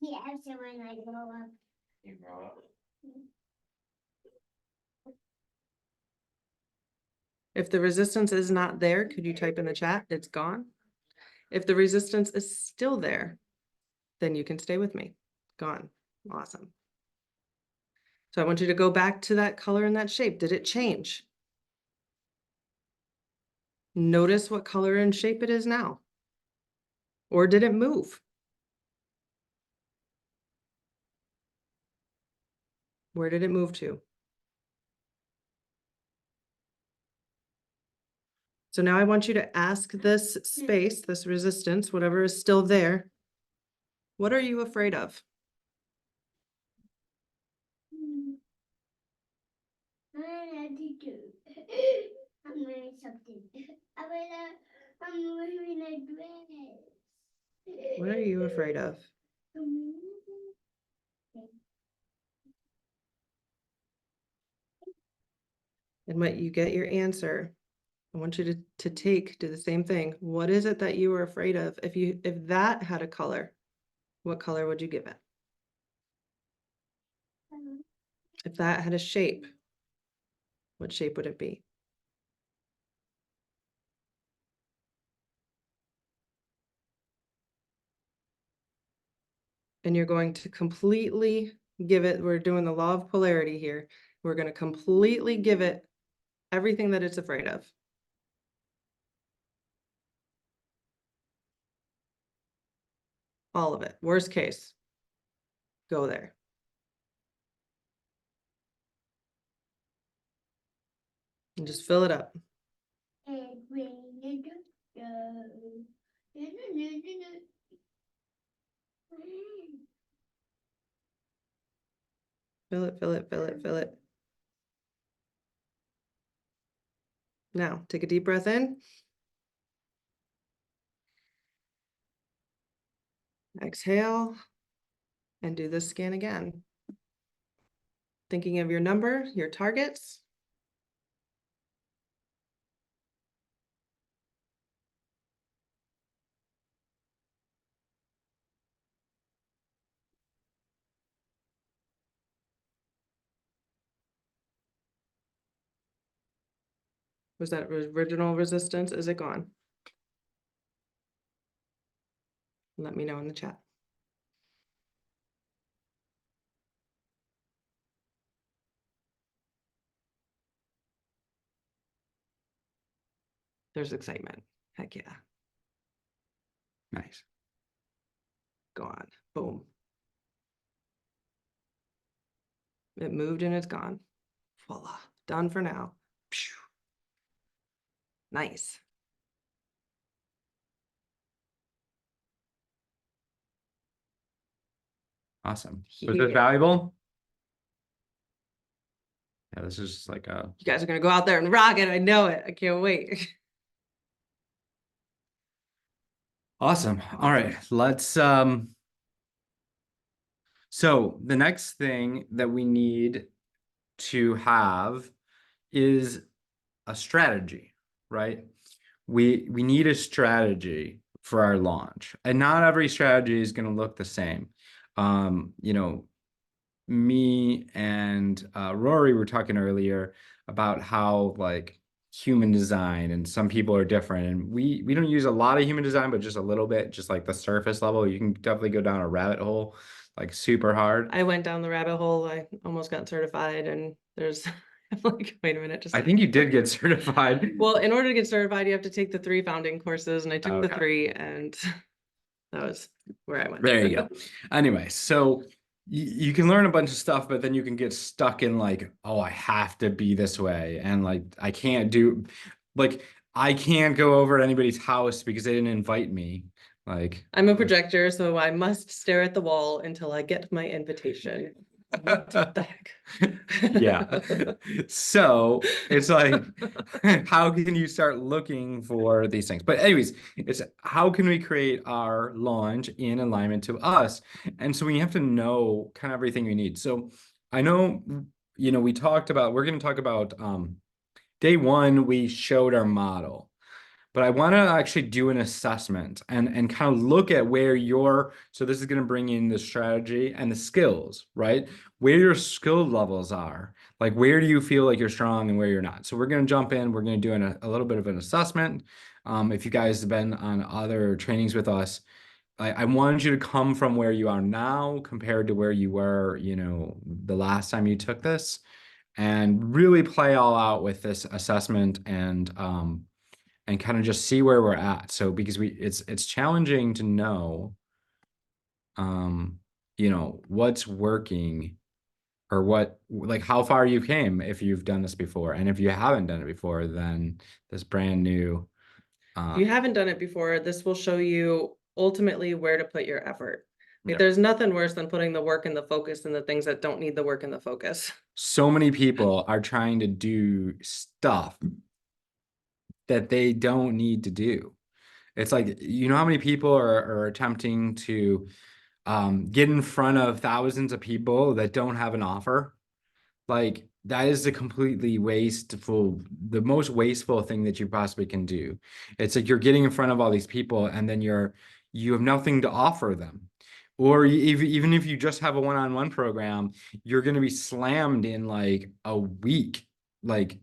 yeah, so when I grow up. If the resistance is not there, could you type in the chat? It's gone. If the resistance is still there, then you can stay with me. Gone. Awesome. So I want you to go back to that color and that shape. Did it change? Notice what color and shape it is now. Or did it move? Where did it move to? So now I want you to ask this space, this resistance, whatever is still there, what are you afraid of? I'm wearing something. I'm wearing a dress. What are you afraid of? And when you get your answer, I want you to do the same thing. What is it that you were afraid of? If that had a color, what color would you give it? If that had a shape, what shape would it be? And you're going to completely give it, we're doing the law of polarity here. We're going to completely give it everything that it's afraid of. All of it. Worst case, go there. And just fill it up. Fill it, fill it, fill it, fill it. Now, take a deep breath in. Exhale. And do this scan again. Thinking of your number, your targets. Was that original resistance? Is it gone? Let me know in the chat. There's excitement. Heck yeah. Nice. Gone. Boom. It moved and it's gone. Voila. Done for now. Phew. Nice. Awesome. Was this Yeah. valuable? Yeah, this is just like a You guys are gonna go out there and rock it. I know it. I can't wait. awesome. All right, let's so the next thing that we need to have is a strategy, right? We need a strategy for our launch. And not every strategy is going to look the same. You know, me and Rory were talking earlier about how like human design and some people are different, and we don't use a lot of human design, but just a little bit, just like the surface level. You can definitely go down a rabbit hole like super hard. I went down the rabbit hole. I almost got certified, and there's I'm like, wait a minute, just I think you did get certified. well, in order to get certified, you have to take the 3 founding courses, and I took the Okay. 3, and that was where I went. There you go. Anyway, so you can learn a bunch of stuff, but then you can get stuck in like, oh, I have to be this way. And like, I can't do, like, I can't go over to anybody's house because they didn't invite me. Like, I'm a projector, so I must stare at the wall until I get my invitation. What the heck? yeah. So it's like, how can you start looking for these things? But anyways, it's how can we create our launch in alignment to us? And so we have to know kind of everything we need. So I know, you know, we're going to talk about day one, we showed our model. But I want to actually do an assessment and kind of look at so this is going to bring in the strategy and the skills, right? Where your skill levels are, like where do you feel like you're strong and where you're not. So we're going to jump in, we're going to do a little bit of an assessment. If you guys have been on other trainings with us, I wanted you to come from where you are now compared to where you were, you know, the last time you took this, and really play all out with this assessment and kind of just see where we're at. So because it's challenging to know, you know, what's working or like how far you came if you've done this before. And if you haven't done it before, then this brand new. If you haven't done it before, this will show you ultimately where to put your effort. Like, Yeah. there's nothing worse than putting the work and the focus in the things that don't need the work and the focus. So many people are trying to do stuff that they don't need to do. It's like, you know how many people are attempting to get in front of thousands of people that don't have an offer? Like, that is the most wasteful thing that you possibly can do. It's like you're getting in front of all these people and then you have nothing to offer them. Or even if you just have a one-on-one program, you're going to be slammed in like a week. Like,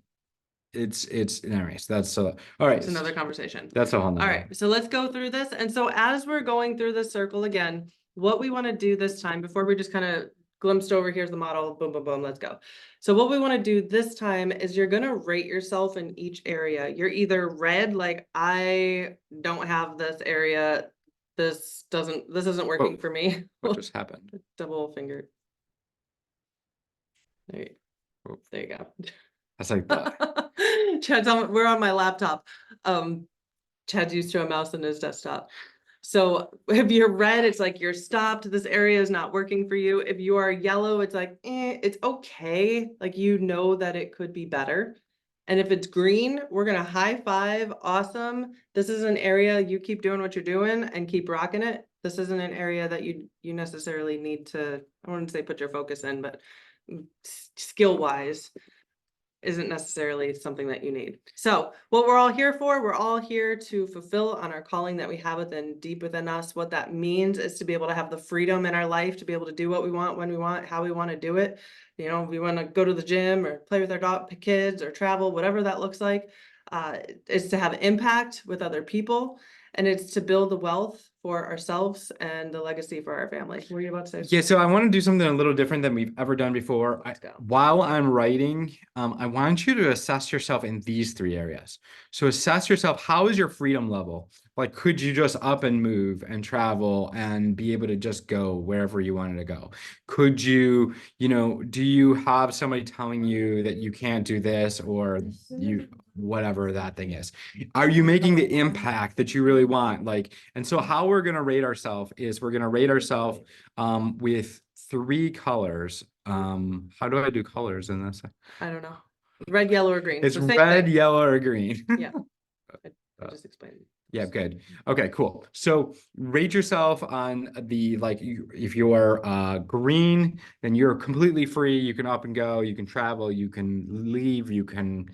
it's anyways, that's all right. It's another conversation. That's a whole nother. All right, so let's go through this. And so as we're going through this circle again, what we want to do this time, before we just kind of glimpsed over, here's the model, boom, boom, boom, let's go. So what we want to do this time is you're going to rate yourself in each area. You're either red, like I don't have this area. This isn't working Whoa. for me. What just happened? Double finger. There Whoa. you go. That's like Chad's we're on my laptop. Chad's used to a mouse on his desktop. So if you're red, it's like you're stopped. This area is not working for you. If you are yellow, it's like, it's okay. Like, you know that it could be better. And if it's green, we're going to high five. Awesome. This is an area you keep doing what you're doing and keep rocking it. This isn't an area that you necessarily need to, I wouldn't say put your focus in, but skill wise isn't necessarily something that you need. So what we're all here for, we're all here to fulfill on our calling that we have deep within us. What that means is to be able to have the freedom in our life, to be able to do what we want, when we want, how we want to do it. You know, we want to go to the gym or play with our kids or travel, whatever that looks like. It's to have impact with other people, and it's to build the wealth for ourselves and the legacy for our family. What were you about to say? Yeah, so I want to do something a little different than we've ever done before. Let's go. While I'm writing, I want you to assess yourself in these 3 areas. So assess yourself. How is your freedom level? Like, could you just up and move and travel and be able to just go wherever you wanted to go? Could you, do you have somebody telling you that you can't do this, or whatever that thing is? Are you making the impact that you really want? And so how we're going to rate ourselves is we're going to rate ourselves with 3 colors. How do I do colors in this? I don't know. Red, yellow, or green. It's the same red, thing. yellow, or green. Yeah. I just explained. Yeah, good. Okay, cool. So rate yourself on the, if you're green, then you're completely free. You can up and go, you can travel, you can leave, you can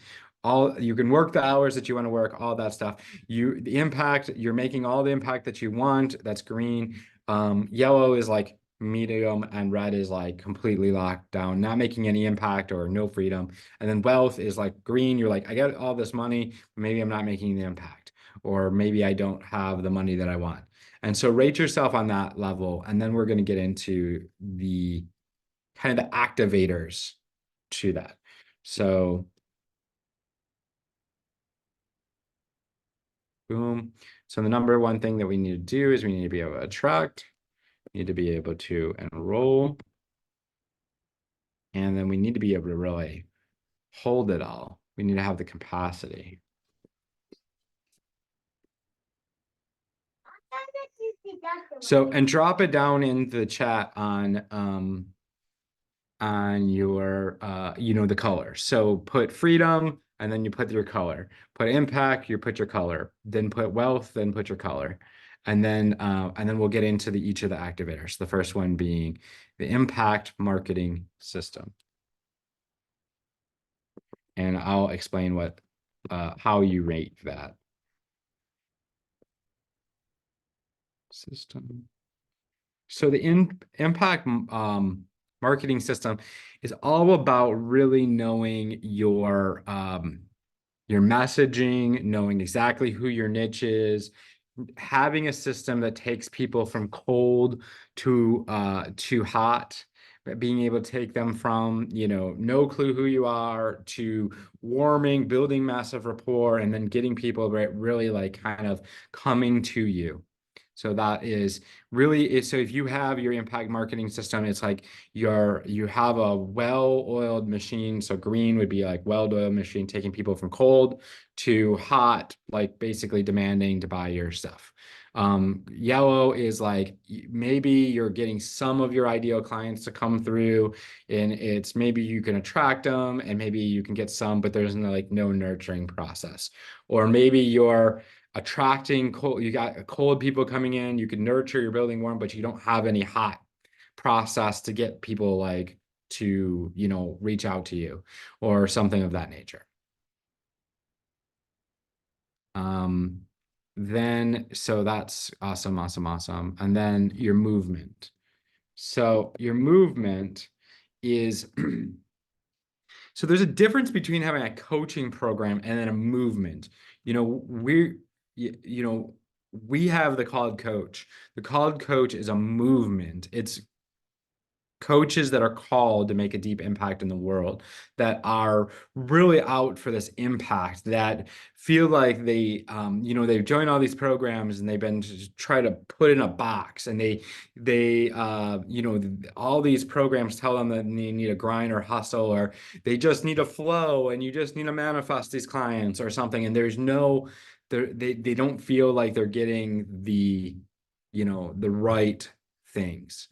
you can work the hours that you want to work, all that stuff. The impact, you're making all the impact that you want. That's green. Yellow is like medium, and red is like completely locked down, not making any impact or no freedom. And then wealth is like green. You're like, I got all this money, maybe I'm not making the impact, or maybe I don't have the money that I want. And so rate yourself on that level. And then we're going to get into the kind of the activators to that. So boom. So the number one thing that we need to do is we need to be able to attract, we need to be able to enroll, and then we need to be able to really hold it all. We need to have the capacity. So, and drop it down into the chat on your the color. So put freedom, and then you put your color. Put impact, you put your color. Then put wealth, then put your color. And then we'll get into each of the activators. The first one being the impact marketing system. And I'll explain how you rate that system. So the impact marketing system is all about really knowing your messaging, knowing exactly who your niche is, having a system that takes people from cold to hot, but being able to take them from, no clue who you are to warming, building massive rapport, and then getting people really like kind of coming to you. So that is really, so if you have your impact marketing system, it's like you have a well-oiled machine. So green would be like well-oiled machine, taking people from cold to hot, like basically demanding to buy your stuff. Yellow is like maybe you're getting some of your ideal clients to come through, and it's maybe you can attract them and maybe you can get some, but there's no nurturing process. Or maybe you're attracting cold, you got cold people coming in, you can nurture your building warm, but you don't have any hot process to get people like to reach out to you or something of that nature. Then so that's awesome. And then your movement. So your movement is so there's a difference between having a coaching program and then a movement. We have the Called Coach. The Called Coach is a movement. It's coaches that are called to make a deep impact in the world, that are really out for this impact, that feel like they've joined all these programs and they've been try to put in a box, and all these programs tell them that they need a grind or hustle, or they just need a flow, and you just need to manifest these clients or something. And they don't feel like they're getting the right things.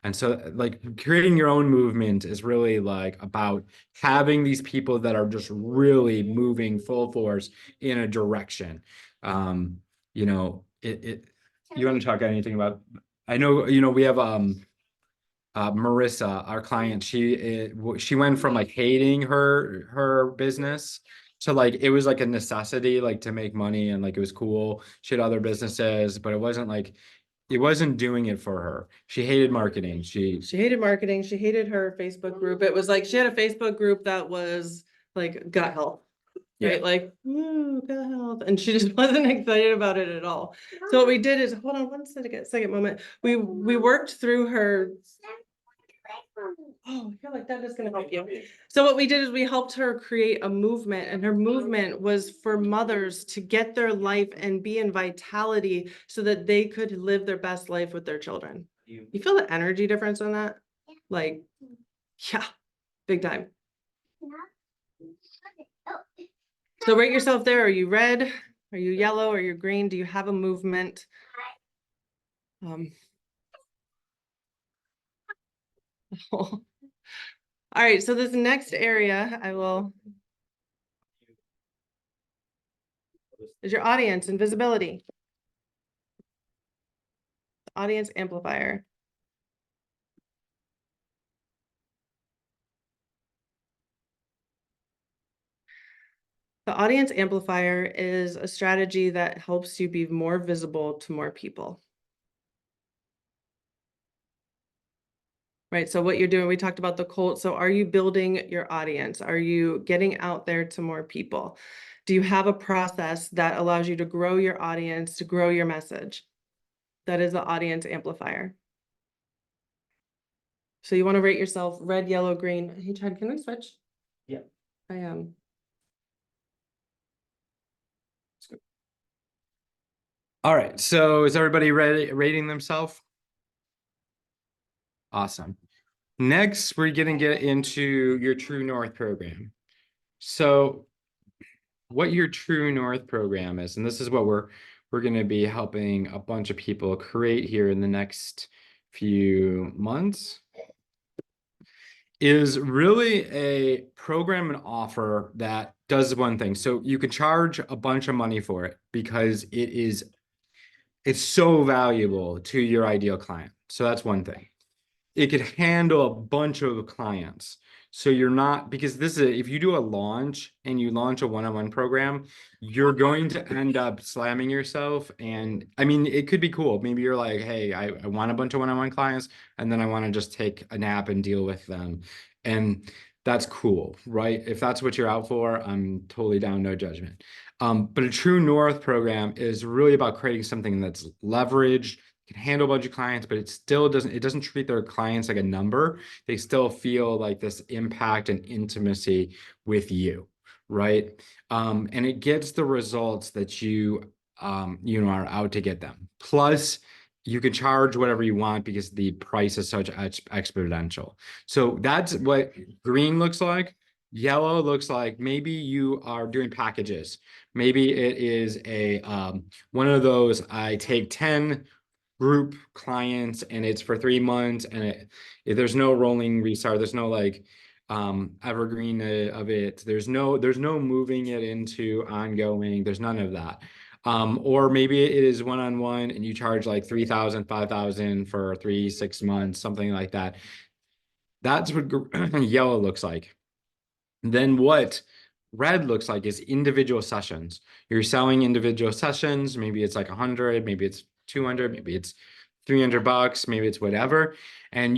And so like creating your own movement is really like about having these people that are just really moving full force in a direction. You want to talk anything about, I know, we have Marissa, our client, she went from like hating her business to like it was like a necessity, like to make money, and like it was cool. She had other businesses, but it wasn't doing it for her. She hated marketing. She hated marketing. She hated her Facebook group. It was like she had a Facebook group that was like gut health, right? Yeah. Like, ooh, gut health. And she just wasn't excited about it at all. So what we did is, hold on one second moment. We worked through her. Oh, I feel like that is going to help you. So what we did is we helped her create a movement, and her movement was for mothers to get their life and be in vitality so that they could live their best life with their children. You feel the energy difference on that? Like, yeah, big time. So rate yourself there. Are you red? Are you yellow? Are you green? Do you have a movement? All right, so this next area is your audience and visibility. Audience amplifier. The audience amplifier is a strategy that helps you be more visible to more people. Right, so what you're doing, we talked about the cult. So are you building your audience? Are you getting out there to more people? Do you have a process that allows you to grow your audience, to grow your message? That is the audience amplifier. So you want to rate yourself red, yellow, green. Hey, Chad, can we switch? Yeah. I am. All right, so is everybody ready rating themselves? Awesome. Next, we're gonna get into your True North program. So what your True North program is, and this is what we're gonna be helping a bunch of people create here in the next few months, is really a program and offer that does one thing. So you can charge a bunch of money for it because it's so valuable to your ideal client. So that's one thing. It could handle a bunch of clients. So you're not, because this is, if you do a launch and you launch a one-on-one program, you're going to end up slamming yourself. And I mean, it could be cool. Maybe you're like, hey, I want a bunch of one-on-one clients, and then I want to just take a nap and deal with them. And that's cool, right? If that's what you're out for, I'm totally down, no judgment. But a True North program is really about creating something that's leveraged, can handle a bunch of clients, but it doesn't treat their clients like a number. They still feel like this impact and intimacy with you, right? And it gets the results that you are out to get them. Plus, you can charge whatever you want because the price is such exponential. So that's what green looks like. Yellow looks like maybe you are doing packages. Maybe it is a one of those, I take 10 group clients and it's for 3 months, and there's no rolling restart, there's no like evergreen of it, there's no moving it into ongoing, there's none of that. Or maybe it is one-on-one and you charge like 3,000, 5,000 for 6 months, something like that. That's what yellow looks like. Then what red looks like is individual sessions. You're selling individual sessions. Maybe it's like 100, maybe it's 200, maybe it's $300, maybe it's whatever. And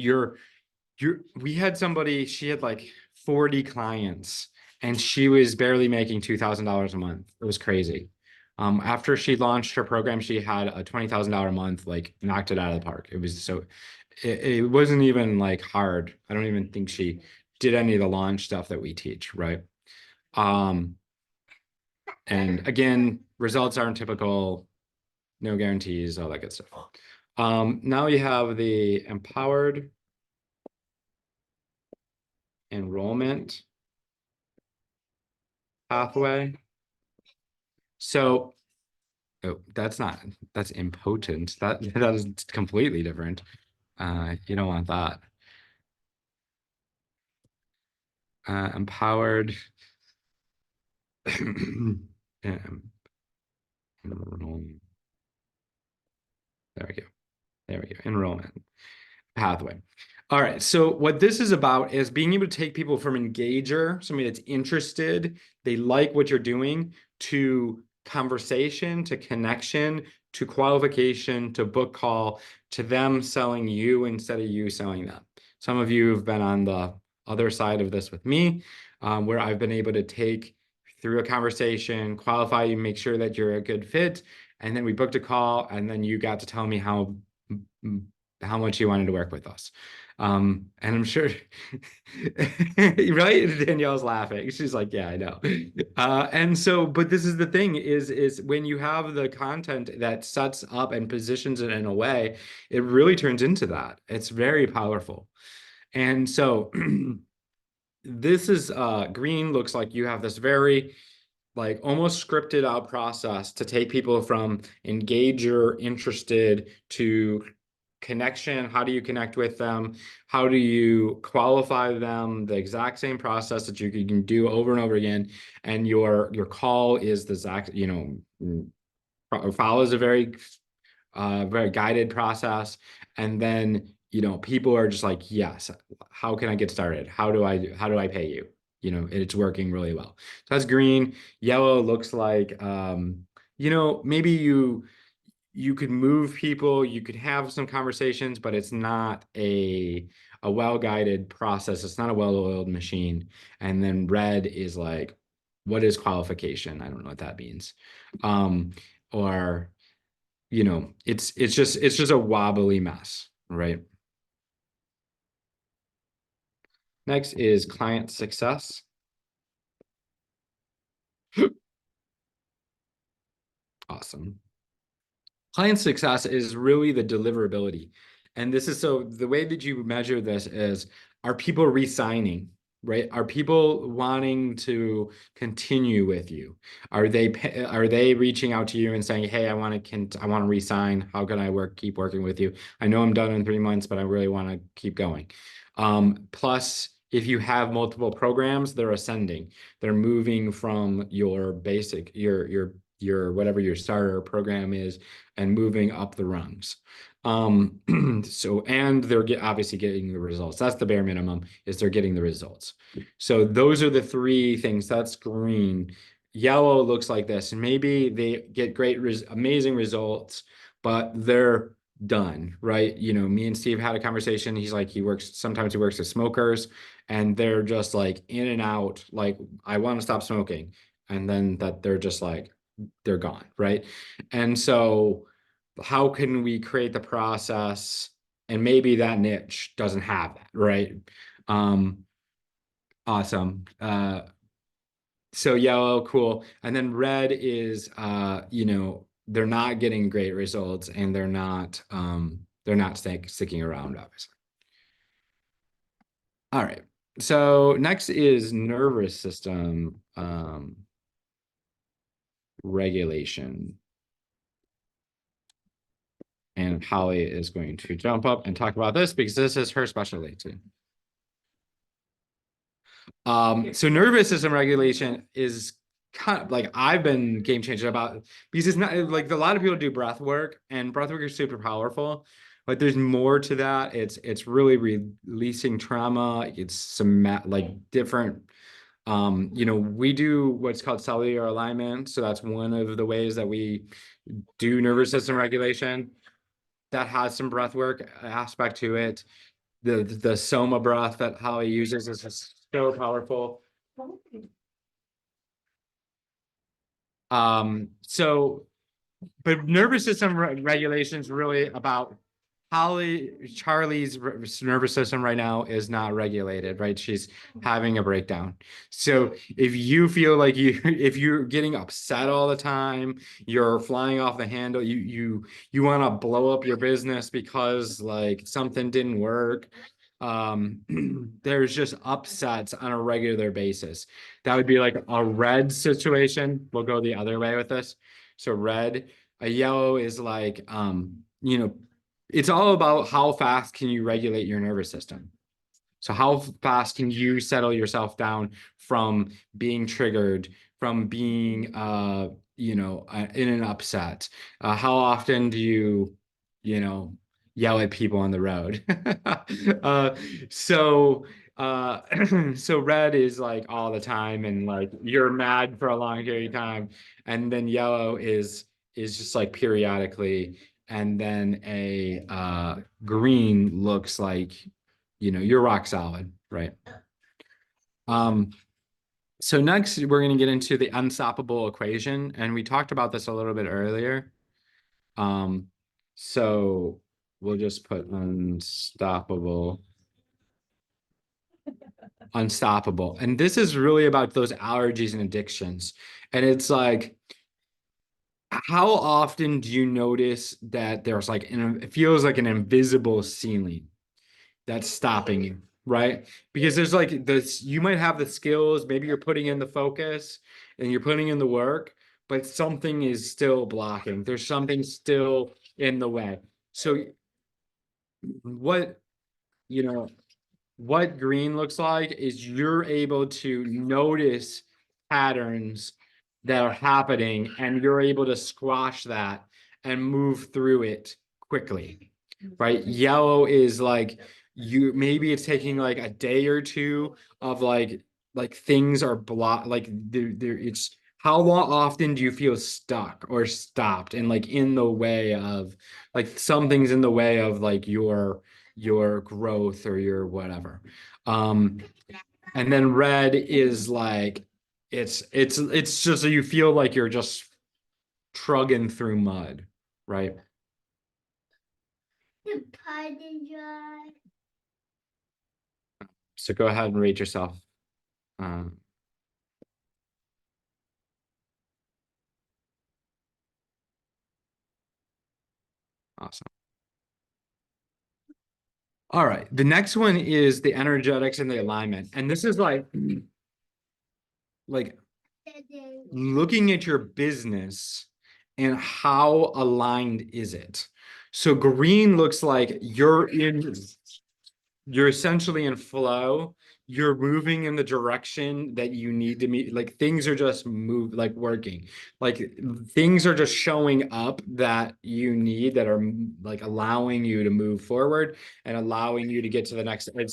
we had somebody, she had like 40 clients and she was barely making $2,000 a month. It was crazy. After she launched her program, she had a $20,000 a month, like knocked it out of the park. It was so, it wasn't even like hard. I don't even think she did any of the launch stuff that we teach, right? And again, results aren't typical, no guarantees, all that good stuff. Now you have the empowered enrollment pathway. So, oh, that's impotent. That is completely different. You don't want that. Empowered enrollment. There we go. There we go. Enrollment pathway. All right. So what this is about is being able to take people from engager, somebody that's interested, they like what you're doing, to conversation, to connection, to qualification, to book call, to them selling you instead of you selling them. Some of you have been on the other side of this with me, where I've been able to take through a conversation, qualify you, make sure that you're a good fit, and then we booked a call, and then you got to tell me how much you wanted to work with us. And I'm sure, right? Danielle's laughing. She's like, yeah, I know. And so, but this is the thing is when you have the content that sets up and positions it in a way, it really turns into that. It's very powerful. And so this is green looks like you have this very like almost scripted out process to take people from engager, interested, to connection. How do you connect with them? How do you qualify them? The exact same process that you can do over and over again. And your call is the exact, follows a very guided process. And then, people are just like, yes, how can I get started? How do I pay you? you know, it's working really well. So that's green. Yellow looks like, you know, maybe you could move people, you could have some conversations, but it's not a well-guided process. It's not a well-oiled machine. And then red is like, what is qualification? I don't know what that means. Or, you know, it's just a wobbly mess, right? Next is client success. Awesome. Client success is really the deliverability. And this is so the way that you measure this is, are people re-signing, right? Are people wanting to continue with you? Are they reaching out to you and saying, hey, I want to re-sign. How can I keep working with you? I know I'm done in 3 months, but I really want to keep going. Plus, if you have multiple programs, they're ascending. They're moving from your basic, your whatever your starter program is, and moving up the rungs. So, and they're obviously getting the results. That's the bare minimum, is they're getting the results. So those are the 3 things. That's green. Yellow looks like this, and maybe they get amazing results, but they're done, right? You know, me and Steve had a conversation. He's like, sometimes he works with smokers, and they're just like in and out, like, I want to stop smoking. And then that they're just like, they're gone, right? And so how can we create the process, and maybe that niche doesn't have that, right? Awesome. So yellow, cool. And then red is, you know, they're not getting great results, and they're not sticking around, obviously. All right. So next is nervous system regulation. And Holly is going to jump up and talk about this because this is her specialty too. So nervous system regulation is kind of like, I've been game changing about, because it's not like, a lot of people do breath work, and breath work is super powerful, but there's more to that. It's really releasing trauma. It's some like different, you know, we do what's called cellular alignment. So that's one of the ways that we do nervous system regulation. That has some breath work aspect to it. The Soma breath that Holly uses is just so powerful. So, but nervous system regulation is really about Charlie's nervous system right now is not regulated, right? She's having a breakdown. So if you feel like if you're getting upset all the time, you're flying off the handle, you want to blow up your business because like something didn't work. There's just upsets on a regular basis. That would be like a red situation. We'll go the other way with this. So red. A yellow is like, you know, it's all about how fast can you regulate your nervous system. So how fast can you settle yourself down from being triggered, from being, you know, in an upset? How often do you know, yell at people on the road? So so red is like all the time, and like you're mad for a long period of time, and then yellow is just like periodically, and then a green looks like, you know, you're rock solid, right? So next we're going to get into the unstoppable equation, and we talked about this a little bit earlier. So we'll just put unstoppable. And this is really about those allergies and addictions. And it's like, how often do you notice that there's like, it feels like an invisible ceiling that's stopping you, right? Because there's like this, you might have the skills, maybe you're putting in the focus and you're putting in the work, but something is still blocking. There's something still in the way. So what, you know, what green looks like is you're able to notice patterns that are happening, and you're able to squash that and move through it quickly, right? Yellow is like, maybe it's taking like a day or two of like like things are blocked, like there it's how long often do you feel stuck or stopped and like in the way of like something's in the way of like your growth or your whatever. Um and then red is like it's just so you feel like you're just trugging through mud, right? The pardon jar. So go ahead and rate yourself. Um, awesome. All right. The next one is the energetics and the alignment. And this is like looking at your business and how aligned is it? So green looks like you're essentially in flow. You're moving in the direction that you need to meet. Like things are just like working. Like things are just showing up that you need that are like allowing you to move forward and allowing you to get to the next. It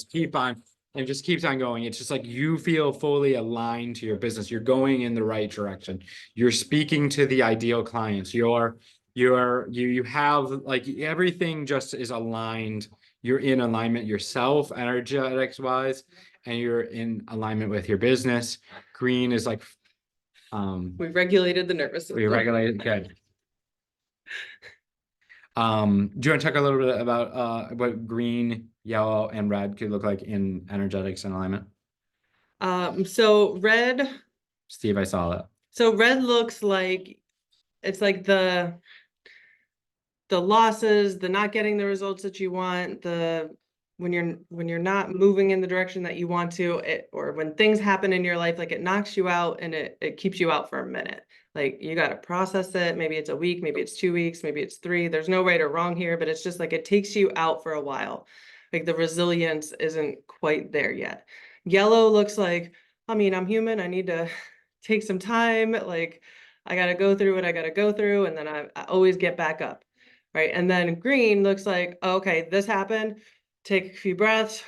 just keeps on going. It's just like you feel fully aligned to your business. You're going in the right direction. You're speaking to the ideal clients. You have like everything just is aligned. You're in alignment yourself, energetics wise, and you're in alignment with your business. Green is like We regulated the nervous we system. regulate good. Do you want to talk a little bit about what green, yellow, and red could look like in energetics and alignment? So red, Steve, I saw that. so red looks like it's like the losses, the not getting the results that you want, the when you're not moving in the direction that you want to, or when things happen in your life, like it knocks you out and it keeps you out for a minute. Like you got to process it. Maybe it's a week, maybe it's 2 weeks, maybe it's 3. There's no right or wrong here, but it's just like it takes you out for a while. Like the resilience isn't quite there yet. Yellow looks like, I mean, I'm human. I need to take some time. Like I got to go through what I got to go through, and then I always get back up. Right. And then green looks like, okay, this happened. Take a few breaths.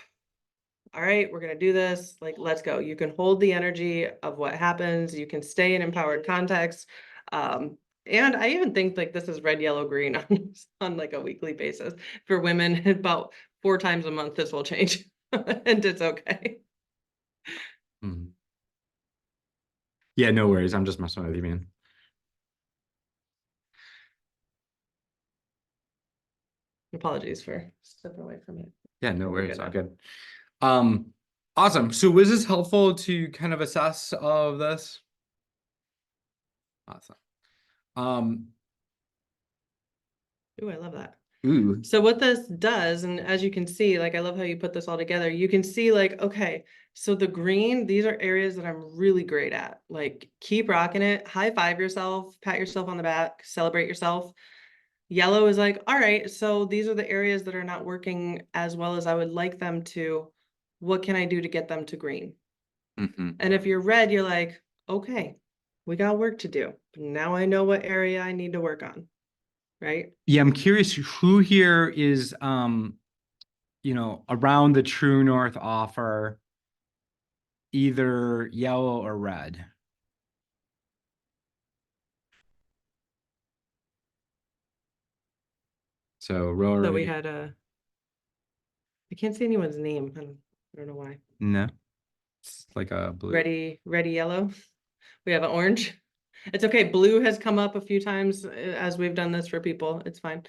All right, we're going to do this. Like, let's go. You can hold the energy of what happens. You can stay in empowered context. And I even think like this is red, yellow, green on like a weekly basis for women. About 4 times a month, this will change. And it's okay. Mhm. Yeah, no worries. I'm just messing with you, man. Apologies for stepping away from it. Yeah, no We're worries. good All now. good. Awesome. So was this helpful to kind of assess all of this? Awesome. Ooh, I love that. Ooh. So what this does, and as you can see, like I love how you put this all together. You can see like, okay, so the green, these are areas that I'm really great at. Like keep rocking it, high five yourself, pat yourself on the back, celebrate yourself. Yellow is like, all right, so these are the areas that are not working as well as I would like them to. What can I do to get them to green? Mhm. And if you're red, you're like, okay, we got work to do. Now I know what area I need to work on, right? Yeah, I'm curious who here is around the True North offer, either yellow or red. So row So we right. had I can't see anyone's name. I don't know why. No, it's like a blue. Ready yellow. We have an orange. It's okay. Blue has come up a few times as we've done this for people. It's fine.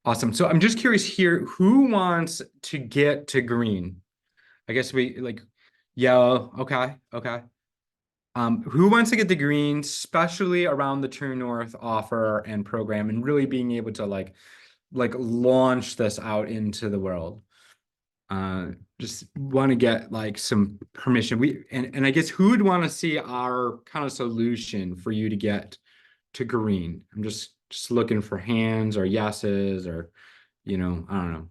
Awesome. So I'm just curious here, who wants to get to green? I guess we like yellow. Okay. Okay. Who wants to get the green, especially around the True North offer and program and really being able to like launch this out into the world? Just want to get like some permission. And I guess who would want to see our kind of solution for you to get to green? I'm just looking for hands or yeses or I don't know,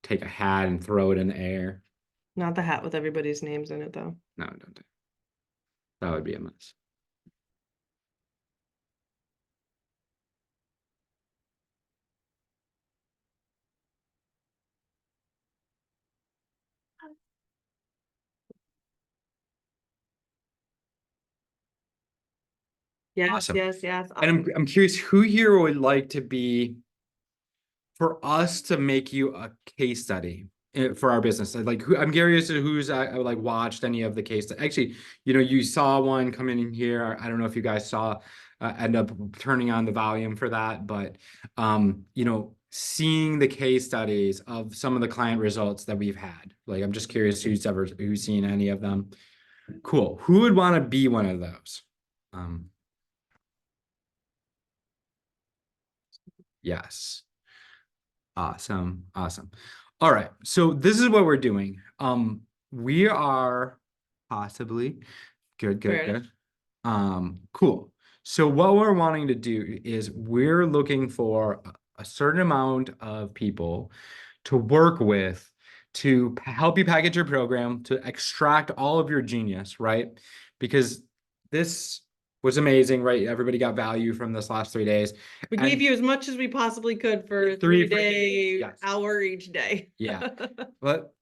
take a hat and throw it in the air. Not the hat with everybody's names in it though. No, don't do that. Would be a mess. Yes, Awesome. yes, yes. And I'm curious who here would like to be for us to make you a case study for our business. Like who, I'm curious who's like watched any of the case. Actually, you saw one coming in here. I don't know if you guys saw end up turning on the volume for that, but seeing the case studies of some of the client results that we've had. Like I'm just curious who's seen any of them. Cool. Who would want to be one of those? Yes. Awesome. Awesome. All right. So this is what we're doing. We are possibly good, Fair enough. Cool. So what we're wanting to do is we're looking for a certain amount of people to work with to help you package your program, to extract all of your genius, right? Because this was amazing, right? Everybody got value from this last 3 days. We And- gave you as much as we possibly could for a Three 3-day yes. hour each day. Yeah. But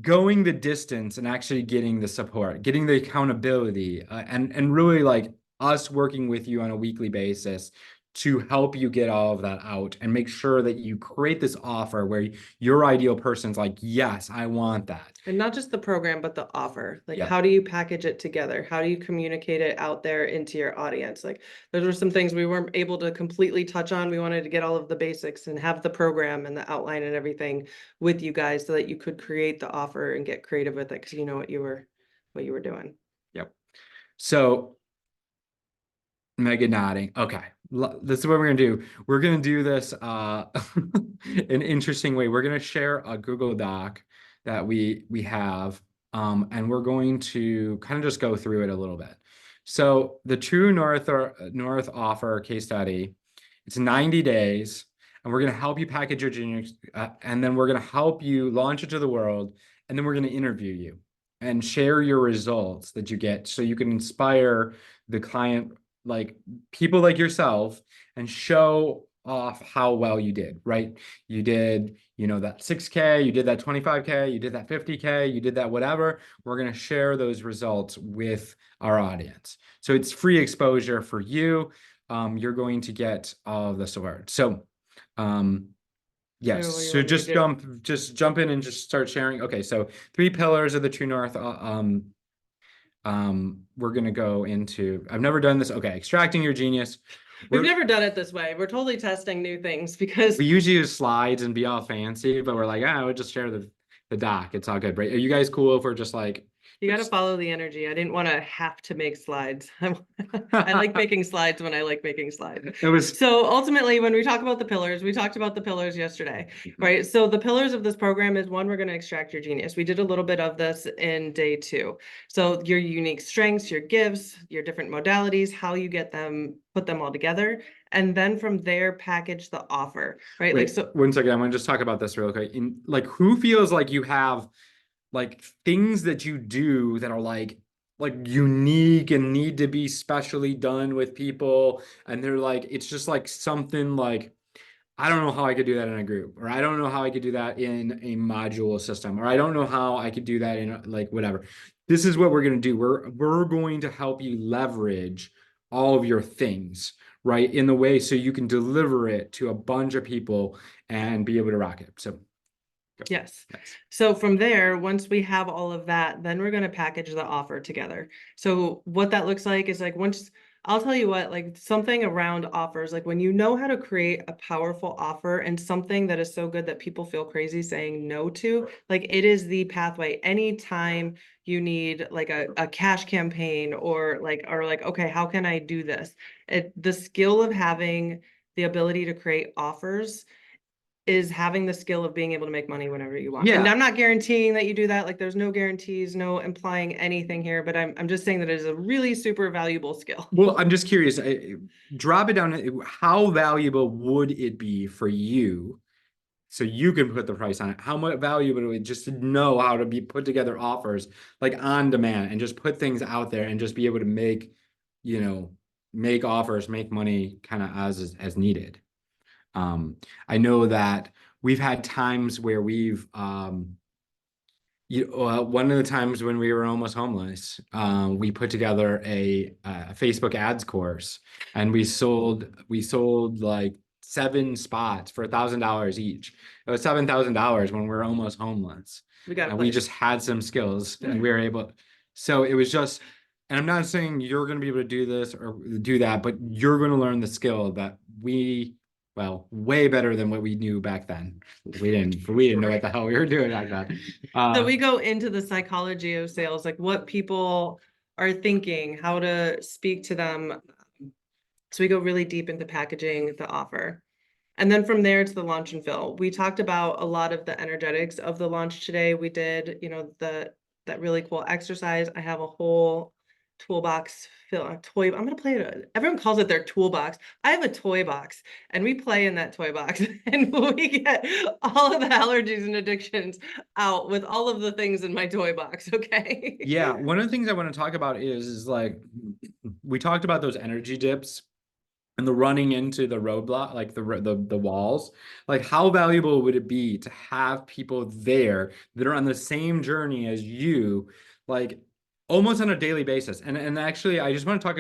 going the distance and actually getting the support, getting the accountability, and really like us working with you on a weekly basis to help you get all of that out and make sure that you create this offer where your ideal person's like, yes, I want that. And not just the program, but the offer. Like, Yeah. how do you package it together? How do you communicate it out there into your audience? Like, those were some things we weren't able to completely touch on. We wanted to get all of the basics and have the program and the outline and everything with you guys so that you could create the offer and get creative with it because you know what you were doing. Yep. So Megan nodding. Okay. This is what we're gonna do. We're gonna do this an interesting way. We're gonna share a Google Doc that we have, and we're going to kind of just go through it a little bit. So the True North North offer case study, it's 90 days, and we're gonna help you package your genius, and then we're gonna help you launch it to the world, and then we're gonna interview you and share your results that you get so you can inspire the client, like people like yourself, and show off how well you did, right? You did, that 6K, you did that 25K, you did that 50K, you did that whatever. We're going to share those results with our audience. So it's free exposure for you. You're going to get all of the support. So, yes, So what do you so want me to just jump in and just start sharing. Okay, so 3 pillars of the True North. We're gonna go into, I've never done this. Okay, extracting your genius. We've never done it this way. We're totally testing new things because We usually use slides and be all fancy, but we're like, I would just share the doc. It's all good, right? Are you guys cool if we're just like, you got to follow the energy. I didn't want to have to make slides. I like making slides when I like making slides. it was So ultimately, when we talk about the pillars, we talked about the pillars yesterday, right? So the pillars of this program is one, we're going to extract your genius. We did a little bit of this in day 2. So your unique strengths, your gifts, your different modalities, how you get them, put them all together. And then from there, package the offer, right? wait, Like, so 1 second. I'm gonna just talk about this real quick. In like, who feels like you have like things that you do that are like unique and need to be specially done with people, and they're like, it's just like something like, I don't know how I could do that in a group, or I don't know how I could do that in a module system, or I don't know how I could do that in like whatever. This is what we're going to do. We're going to help you leverage all of your things, right, in the way so you can deliver it to a bunch of people and be able to rock it. So yes. yes. So from there, once we have all of that, then we're going to package the offer together. So what that looks like is like once, I'll tell you what, like something around offers, like when you know how to create a powerful offer and something that is so good that people feel crazy saying no to, like it is the pathway. Anytime you need like a cash campaign or like, okay, how can I do this? The skill of having the ability to create offers is having the skill of being able to make money whenever you want. And Yeah. I'm not guaranteeing that you do that. Like there's no guarantees, no implying anything here, but I'm just saying that it is a really super valuable skill. Well, I'm just curious, drop it down. How valuable would it be for you, so you can put the price on it? How much valuable would it just to know how to put together offers like on demand and just put things out there and just be able to make, make offers, make money kind of as needed. I know that we've had times where we've One of the times when we were almost homeless, we put together a Facebook ads course, and we sold like 7 spots for $1,000 each. It was $7,000 when we were almost homeless, We got a and we place. just had some skills, and we were able. So it was just, and I'm not saying you're going to be able to do this or do that, but you're going to learn the skill that well, way better than what we knew back then. We didn't know what the hell we were doing back then. So we go into the psychology of sales, like what people are thinking, how to speak to them. So we go really deep into packaging the offer. And then from there to the launch and fill. We talked about a lot of the energetics of the launch today. We did, that really cool exercise. I have a whole toolbox toy. I'm gonna play it. Everyone calls it their toolbox. I have a toy box, and we play in that toy box, and we get all of the allergies and addictions out with all of the things in my toy box. Okay. Yeah, one of the things I want to talk about is like we talked about those energy dips and the running into the roadblock, like the walls. Like, how valuable would it be to have people there that are on the same journey as you, like almost on a daily basis? And actually, I just want to talk.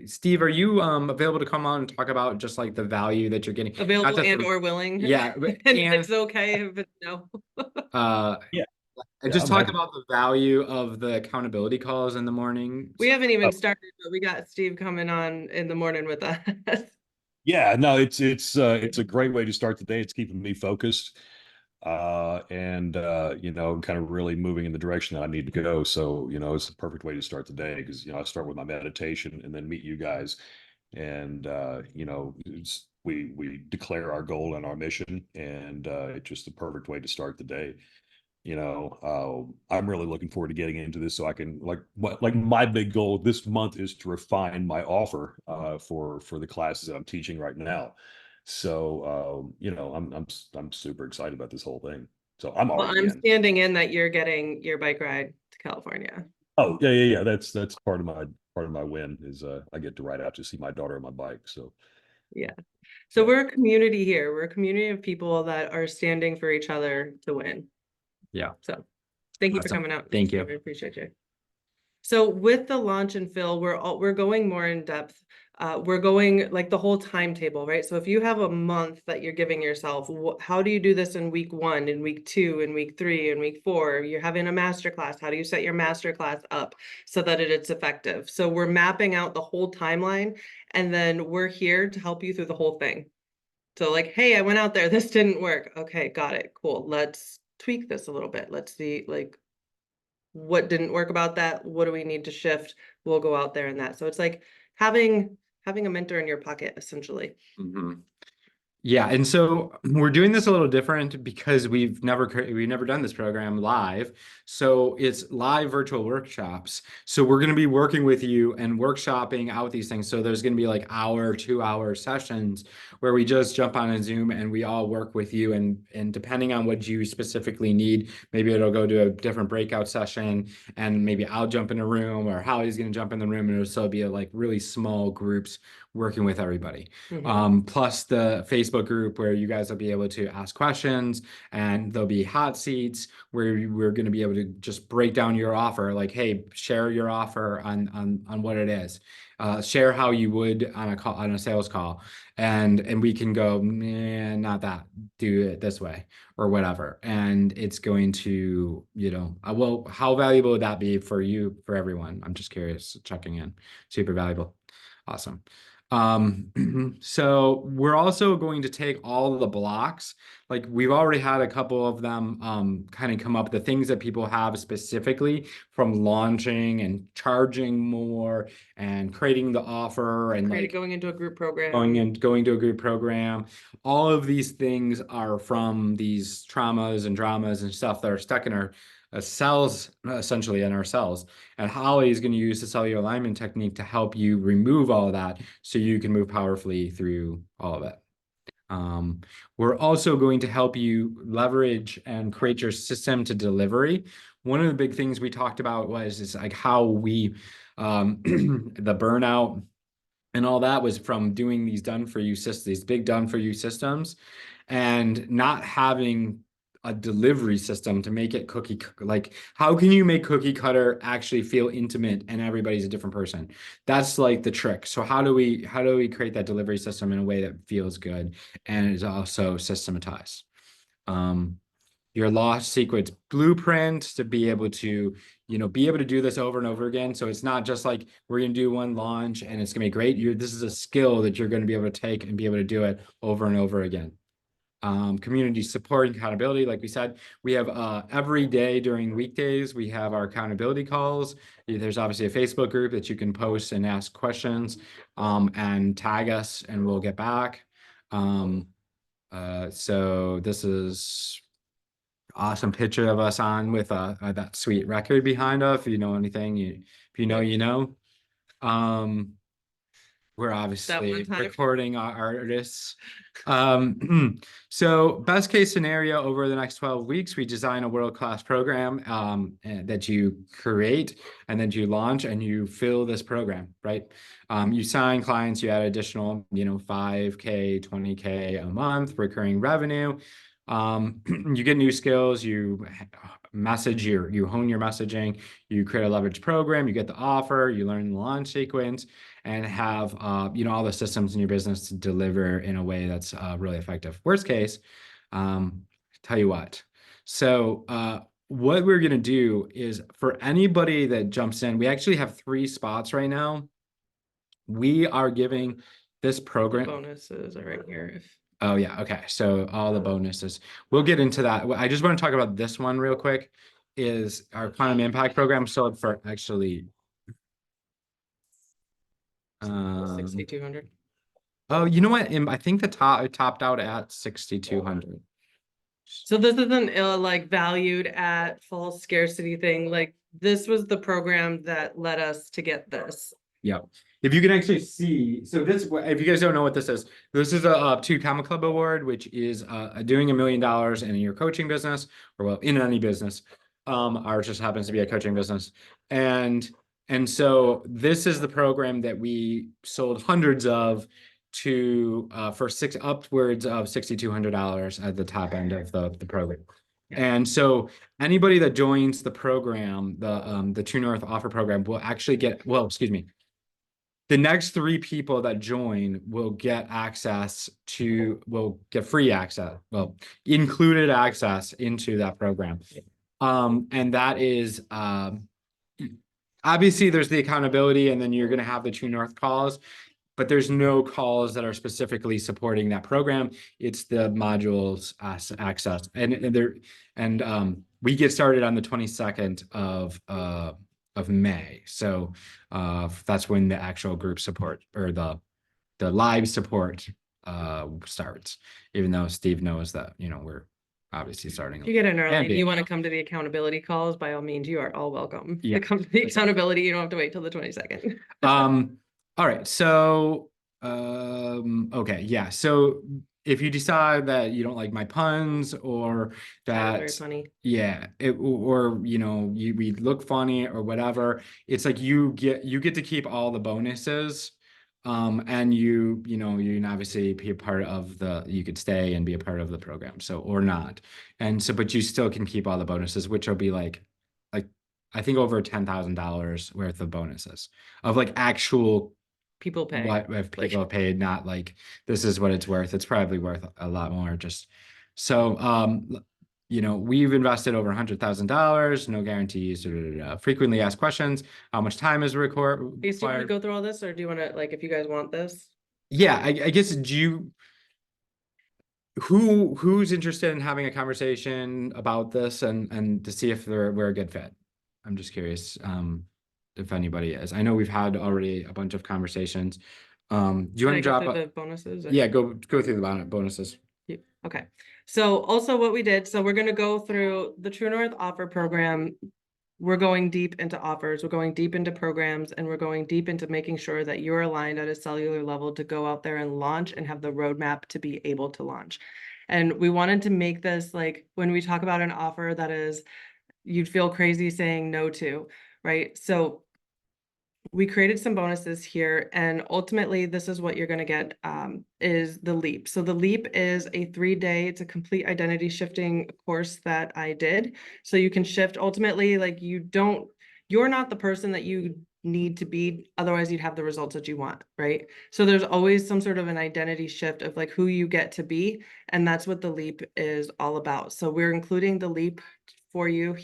Steve, are you available to come on and talk about just like the value that you're getting? Not Available just and the- or willing. yeah, And and it's okay if it's no. uh, Yeah, and yeah, just I'm talk happy. about the value of the accountability calls in the morning. We haven't Oh, even started, but we got Steve coming on in the morning with us. yeah, no, it's a great way to start the day. It's keeping me focused, and kind of really moving in the direction that I need to go. So, it's a perfect way to start the day because I start with my meditation and then meet you guys, and we declare our goal and our mission, and it's just the perfect way to start the day. I'm really looking forward to getting into this so I can like my big goal this month is to refine my offer for the classes that I'm teaching right now. So I'm super excited about this whole thing. So I'm Well, already I'm in. standing in that you're getting your bike ride to California. Oh, yeah. That's part of my win is I get to ride out to see my daughter on my bike. So Yeah. So yeah. we're a community here. We're a community of people that are standing for each other to win. Yeah. So thank you for Awesome. coming out. Thank you. I appreciate you. So with the launch and fill, we're going more in depth. We're going like the whole timetable, right? So if you have a month that you're giving yourself, how do you do this in week 1, in week 2, in week 3, in week 4? You're having a master class. How do you set your master class up so that it's effective? So we're mapping out the whole timeline, and then we're here to help you through the whole thing. So like, hey, I went out there, this didn't work. Okay, got it. Cool. Let's tweak this a little bit. Let's see like what didn't work about that. What do we need to shift? We'll go out there and that. So it's like having a mentor in your pocket, essentially. Mhm. Yeah, and so we're doing this a little different because we've never done this program live. So it's live virtual workshops. So we're going to be working with you and workshopping out these things. So there's going to be like 2-hour sessions where we just jump on a Zoom and we all work with you, and depending on what you specifically need, maybe it'll go to a different breakout session, and maybe I'll jump in a room or Hallie's going to jump in the room, and it'll still be like really small groups working with everybody. Plus the Facebook group where you guys will be able to ask questions, and there'll be hot seats where we're going to be able to just break down your offer. Like, hey, share your offer on what it is. Share how you would on a sales call, and we can go, nah, not that, do it this way or whatever. And it's going to, well, how valuable would that be for you, for everyone? I'm just curious, checking in. Super valuable. Awesome. So we're also going to take all of the blocks. Like, we've already had a couple of them kind of come up, the things that people have specifically from launching and charging more and creating the offer and like Going into a group program. going to a group program. All of these things are from these traumas and dramas and stuff that are stuck in our cells, essentially in our cells. And Holly is going to use the cellular alignment technique to help you remove all of that so you can move powerfully through all of it. We're also going to help you leverage and create your system to delivery. One of the big things we talked about is like how we, the burnout and all that was from doing these done for you systems, these big done for you systems, and not having a delivery system to make it like how can you make cookie cutter actually feel intimate and everybody's a different person? That's like the trick. So how do we create that delivery system in a way that feels good and is also systematized? Your lost sequence blueprint to be able to, be able to do this over and over again. So it's not just like we're going to do one launch and it's going to be great. This is a skill that you're going to be able to take and be able to do it over and over again. Community support and accountability. Like we said, we have every day during weekdays, we have our accountability calls. There's obviously a Facebook group that you can post and ask questions and tag us and we'll get back. So this is awesome picture of us on with that sweet record behind us. If you know anything, if you know, you know. We're obviously time. recording our artists. So best case scenario, over the next 12 weeks, we design a world-class program that you create and then you launch and you fill this program, right? You sign clients, you add additional, $5K, $20K a month, recurring revenue. You get new skills, you message, you hone your messaging, you create a leverage program, you get the offer, you learn the launch sequence, and have all the systems in your business to deliver in a way that's really effective. Worst case, tell you what. So what we're gonna do is for anybody that jumps in, we actually have 3 spots right now. We are giving this program Bonuses are right here. Oh yeah, okay. So all the bonuses. We'll get into that. I just want to talk about this one real quick. Is our Quantum Impact program. So for actually 6,200. oh, you know what? I think it topped out at 6,200. So this isn't like valued at false scarcity thing. Like this was the program that led us to get this. Yep. If you can actually see, so this, if you guys don't know what this is a 2 Comma Club award, which is doing $1 million in your coaching business, or well, in any business. Ours just happens to be a coaching business. And so this is the program that we sold hundreds of to for upwards of $6,200 at the top end of the program. And so anybody that joins the program, the True North offer program, will actually get, well, excuse me, the next 3 people that join will get free access, well, included access into that program. And that is, obviously there's the accountability and then you're going to have the True North calls, but there's no calls that are specifically supporting that program. It's the modules access and we get started on the 22nd of May. So that's when the actual group support or the live support starts, even though Steve knows that, we're obviously starting. If you get in early and Andy. you want to come to the accountability calls, by all means, you are all welcome Yeah. to come to the accountability. You don't have to wait till the 22nd. All right. So, okay. Yeah. So if you decide that you don't like my puns or Very that, funny. yeah, we look funny or whatever, it's like you get to keep all the bonuses. And you can obviously be a part of you could stay and be a part of the program. So, or not. And so, but you still can keep all the bonuses, which will be like, I think over $10,000 worth of bonuses of like actual People pay. what if people have paid, not like this is what it's worth. It's probably worth a lot more. Just so we've invested over $100,000, no guarantees, frequently asked questions, how much time is Hey, Steve, want to required? go through all this, or do you want to, like, if you guys want this? Yeah, I guess who's interested in having a conversation about this and to see if we're a good fit? I'm just curious if anybody is. I know we've had already a bunch of conversations. Do you want to drop the bonuses? Yeah, go through the bonuses. Okay. So also what we did, so we're going to go through the True North offer program. We're going deep into offers, we're going deep into programs, and we're going deep into making sure that you're aligned at a cellular level to go out there and launch and have the roadmap to be able to launch. And we wanted to make this like when we talk about an offer that is you'd feel crazy saying no to, right? So we created some bonuses here, and ultimately this is what you're going to get, is the leap. So the leap is a 3-day, it's a complete identity shifting course that I did. So you can shift ultimately, like you're not the person that you need to be, otherwise you'd have the results that you want, right? So there's always some sort of an identity shift of like who you get to be, and that's what the leap is all about. So we're including the leap for you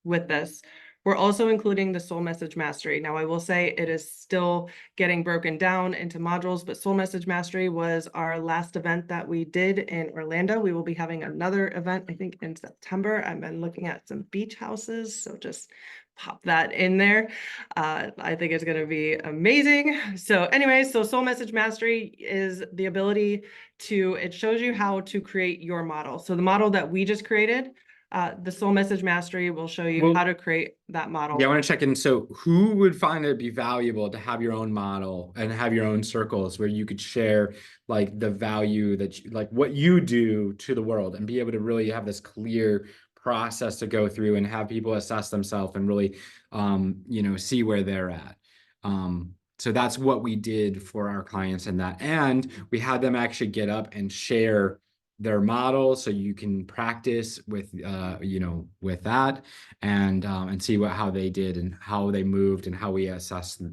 with this. We're also including the Soul Message Mastery. Now, I will say it is still getting broken down into modules, but Soul Message Mastery was our last event that we did in Orlando. We will be having another event, I think, in September. I've been looking at some beach houses, so just pop that in there. I think it's going to be amazing. So anyway, so Soul Message Mastery is the ability to, it shows you how to create your model. So the model that we just created, the Soul Message Mastery will show you Well, how to create that model. Yeah, I want to check in. So who would find it be valuable to have your own model and have your own circles where you could share like the value that you, like what you do to the world and be able to really have this clear process to go through and have people assess themselves and really see where they're at. So that's what we did for our clients in that. And we had them actually get up and share their model so you can practice with with that and see how they did and how they moved and how we assessed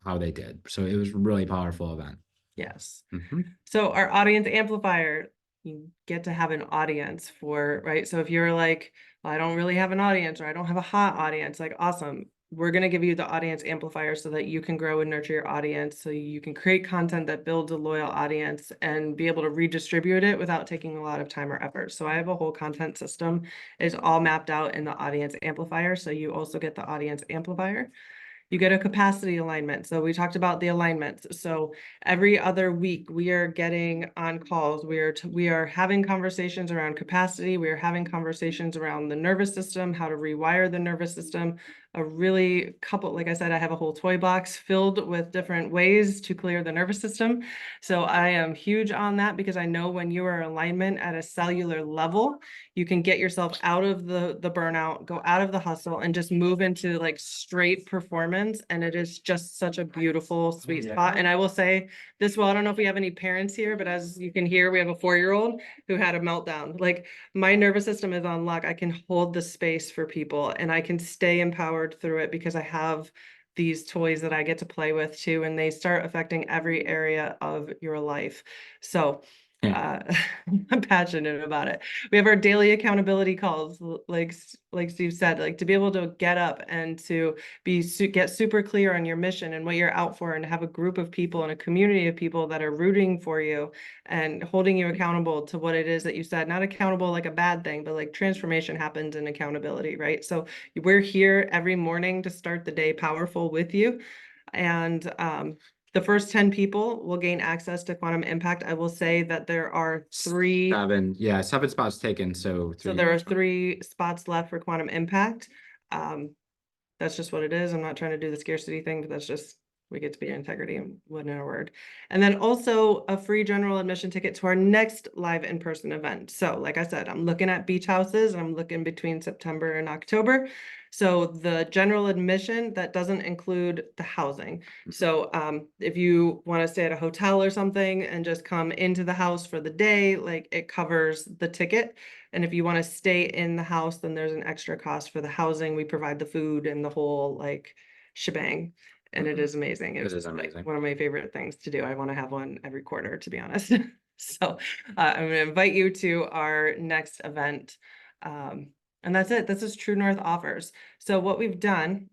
how they did. So it was a really powerful event. Yes. Mhm. So our audience amplifier, you get to have an audience for, right? So if you're like, well, I don't really have an audience or I don't have a hot audience, like awesome. We're going to give you the audience amplifier so that you can grow and nurture your audience, so you can create content that builds a loyal audience and be able to redistribute it without taking a lot of time or effort. So I have a whole content system is all mapped out in the audience amplifier. So you also get the audience amplifier. You get a capacity alignment. So we talked about the alignments. So every other week we are getting on calls. We are having conversations around capacity. We are having conversations around the nervous system, how to rewire the nervous system. Like I said, I have a whole toy box filled with different ways to clear the nervous system. So I am huge on that because I know when you are in alignment at a cellular level, you can get yourself out of the burnout, go out of the hustle, and just move into like straight performance. And it is just such a beautiful, sweet spot. And I will say this, well, I don't know if we have any parents here, but as you can hear, we have a 4-year-old who had a meltdown. Like my nervous system is on lock. I can hold the space for people and I can stay empowered through it because I have these toys that I get to play with too, and they start affecting every area of your life. So I'm passionate about it. We have our daily accountability calls, like Steve said, like to be able to get up and to get super clear on your mission and what you're out for, and have a group of people and a community of people that are rooting for you and holding you accountable to what it is that you said. Not accountable like a bad thing, but like transformation happens in accountability, right? So we're here every morning to start the day powerful with you. And the first 10 people will gain access to Quantum Impact. I will say that there are 7 spots taken. So there are 3 spots left for Quantum Impact. That's just what it is. I'm not trying to do the scarcity thing, but that's just, we get to be in integrity and one in a word. And then also a free general admission ticket to our next live in-person event. So like I said, I'm looking at beach houses. I'm looking between September and October. So the general admission, that doesn't include the housing. So if you want to stay at a hotel or something and just come into the house for the day, like it covers the ticket. And if you want to stay in the house, then there's an extra cost for the housing. We provide the food and the whole like shebang. And it is amazing. It is It's like amazing. one of my favorite things to do. I want to have one every quarter, to be honest. So I'm going to invite you to our next event. And that's it. This is True North Offers. So what we've done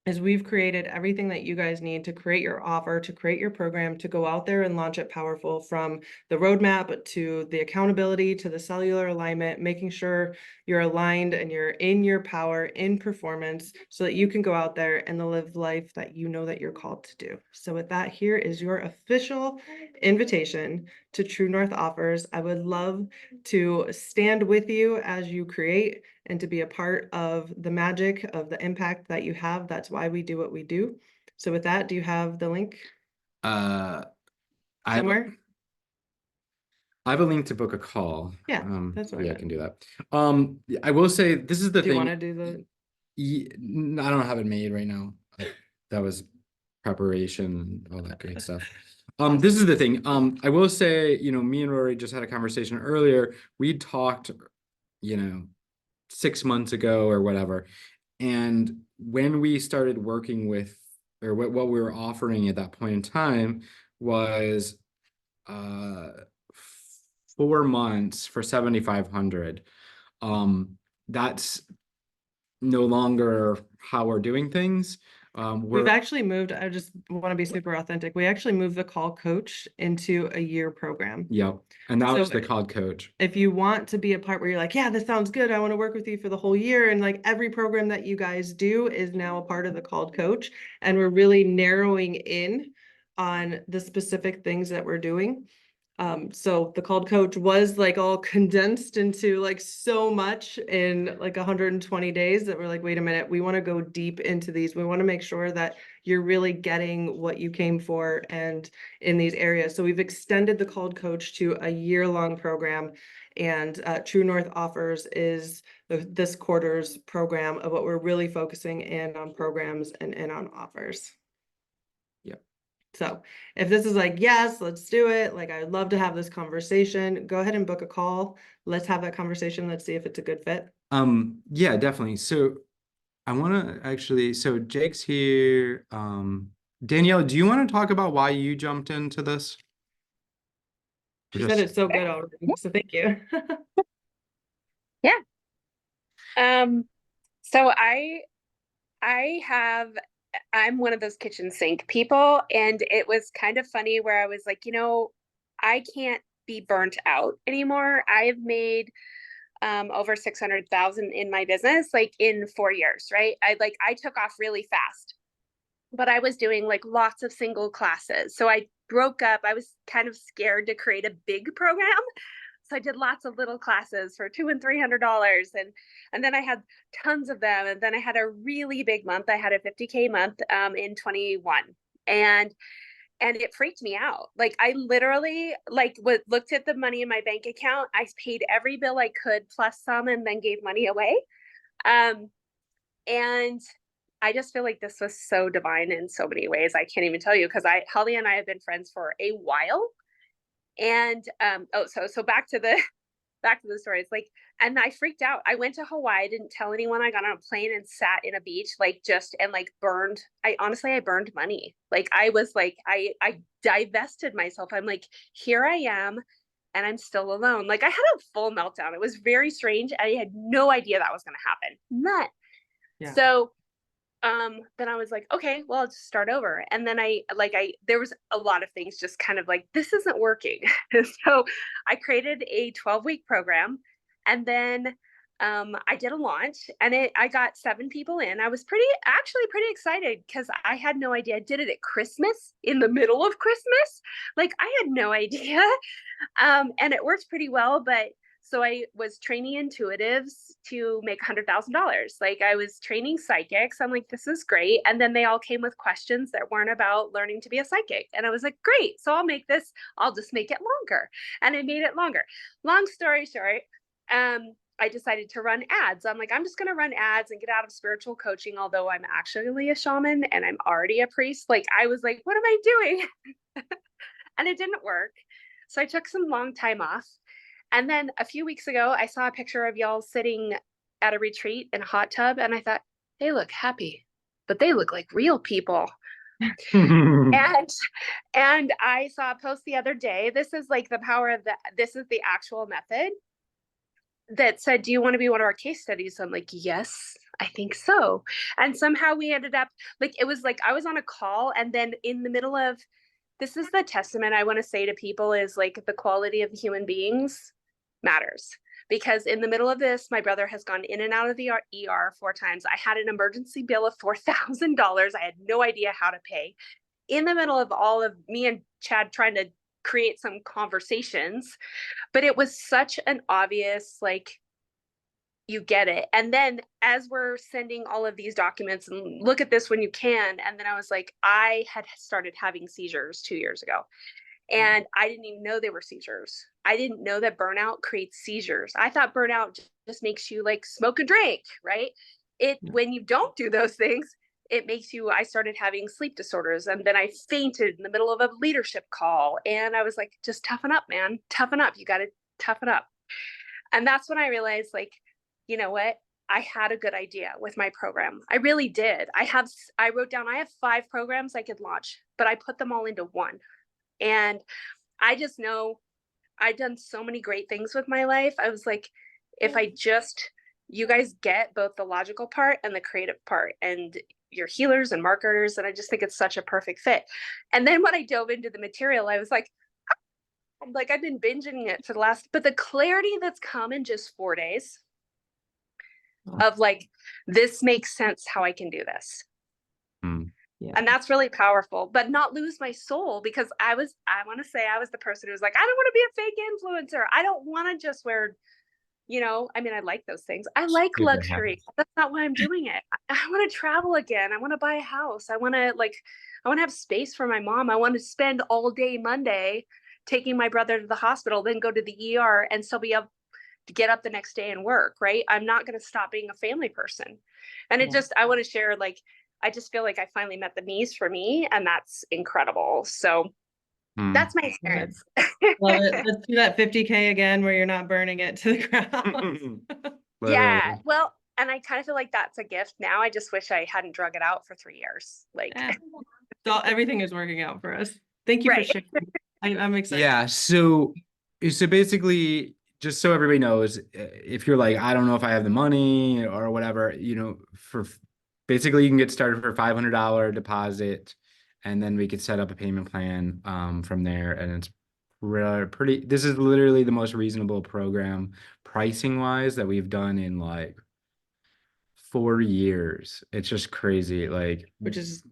is we've created everything that you guys need to create your offer, to create your program, to go out there and launch it powerful, from the roadmap to the accountability to the cellular alignment, making sure you're aligned and you're in your power, in performance, so that you can go out there and live life that you know that you're called to do. So with that, here is your official invitation to True North Offers. I would love to stand with you as you create and to be a part of the magic of the impact that you have. That's why we do what we do. So with that, do you have the link I somewhere? have a link to book a call. Yeah, that's what I I meant. can do that. I will say this is the Do you thing. want to do the? I don't have it made right now. That was preparation, all that great stuff. This is the thing. I will say, me and Rory just had a conversation earlier. We talked, 6 months ago or whatever. And when we started working with, or what we were offering at that point in time was 4 months for 7,500. That's no longer how we're doing things. We've actually moved, I just want to be super authentic. We actually moved the call coach into a year program. Yep. And that was So the call coach. If you want to be a part where you're like, yeah, this sounds good, I want to work with you for the whole year. And like every program that you guys do is now a part of the called coach. And we're really narrowing in on the specific things that we're doing. So the called coach was like all condensed into like so much in like 120 days that we're like, wait a minute, we want to go deep into these. We want to make sure that you're really getting what you came for and in these areas. So we've extended the called coach to a year-long program, and True North offers is this quarter's program of what we're really focusing in on programs and on offers. So if this is like, yes, let's do it. Like, I would love to have this conversation. Go ahead and book a call. Let's have that conversation. Let's see if it's a good fit. Yeah, definitely. So I want to actually, so Jake's here. Danielle, do you want to talk about why you jumped into this? She said it's so good already. So thank you. So I'm one of those kitchen sink people, and it was kind of funny where I was like, I can't be burnt out anymore. I have made over 600,000 in my business, like in 4 years, right? I took off really fast, but I was doing like lots of single classes. So I broke up. I was kind of scared to create a big program. So I did lots of little classes for $200 and $300. And then I had tons of them. And then I had a really big month. I had a 50K month in 21. And it freaked me out. Like I literally looked at the money in my bank account. I paid every bill I could plus some, and then gave money away. And I just feel like this was so divine in so many ways. I can't even tell you, because Holly and I have been friends for a while. And so back to the story. It's like, and I freaked out. I went to Hawaii, didn't tell anyone. I got on a plane and sat in a beach, burned. I burned money. Like I was like, I divested myself. I'm like, here I am, and I'm still alone. Like I had a full meltdown. It was very strange. I had no idea that was going to happen. None. Yeah. So then I was like, okay, well, I'll just start over. And then there was a lot of things just kind of like, this isn't working. So I created a 12-week program, and then I did a launch, and I got 7 people in. I was pretty excited, because I had no idea. I did it at Christmas, in the middle of Christmas. Like I had no idea. And it worked pretty well, but so I was training intuitives to make $100,000. Like I was training psychics. I'm like, this is great. And then they all came with questions that weren't about learning to be a psychic. And I was like, great. So I'll just make it longer. And I made it longer. Long story short, I decided to run ads. I'm like, I'm just going to run ads and get out of spiritual coaching, although I'm actually a shaman and I'm already a priest. Like I was like, what am I doing? And it didn't work. So I took some long time off. And then a few weeks ago, I saw a picture of y'all sitting at a retreat in a hot tub. And I thought, they look happy, but they look like real people. And I saw a post the other day. This is like the power of this is the actual method, that said, do you want to be one of our case studies? So I'm like, yes, I think so. And somehow we ended up, like, it was like, I was on a call, and then in the middle of, this is the testament I want to say to people, is like the quality of human beings matters. Because in the middle of this, my brother has gone in and out of the ER 4 times. I had an emergency bill of $4,000. I had no idea how to pay. In the middle of all of me and Chad trying to create some conversations, but it was such an obvious, like, you get it. And then as we're sending all of these documents, and look at this when you can. And then I was like, I had started having seizures 2 years ago. And I didn't even know they were seizures. I didn't know that burnout creates seizures. I thought burnout just makes you like smoke and drink, right? When you don't do those things, I started having sleep disorders, and then I fainted in the middle of a leadership call. And I was like, just toughen up, man, toughen up. You got to toughen up. And that's when I realized, like, you know what? I had a good idea with my program. I really did. I wrote down, I have 5 programs I could launch, but I put them all into one. And I just know I've done so many great things with my life. I was like, if I just, you guys get both the logical part and the creative part, and you're healers and marketers. And I just think it's such a perfect fit. And then when I dove into the material, I was like, I've been binging it for the last, but the clarity that's come in just 4 days of like, this makes sense how I can do this. Yeah. And that's really powerful, but not lose my soul, because I want to say I was the person who was like, I don't want to be a fake influencer. I don't want to just wear, I mean, I like those things. I like Super luxury. That's not why I'm doing it. I want to travel again. I want to buy a house. I want to have space for my mom. I want to spend all day Monday taking my brother to the hospital, then go to the ER and still be able to get up the next day and work, right? I'm not going to stop being a family person. And I want to share, like, I just feel like I finally met the niche for me, and that's incredible. So that's my experience. Love it. Let's do that 50K again where you're not burning it to the ground. Yeah. Literally. Well, and I kind of feel like that's a gift now. I just wish I hadn't drug it out for 3 years. Like, So everything is working out for us. Thank you for Right. sharing. I'm excited. Yeah, so basically, just so everybody knows, if you're like, I don't know if I have the money or whatever, basically you can get started for $500 deposit, and then we could set up a payment plan from there, and it's pretty. This is literally the most reasonable program pricing wise that we've done in like 4 years. It's just crazy, like, Which is,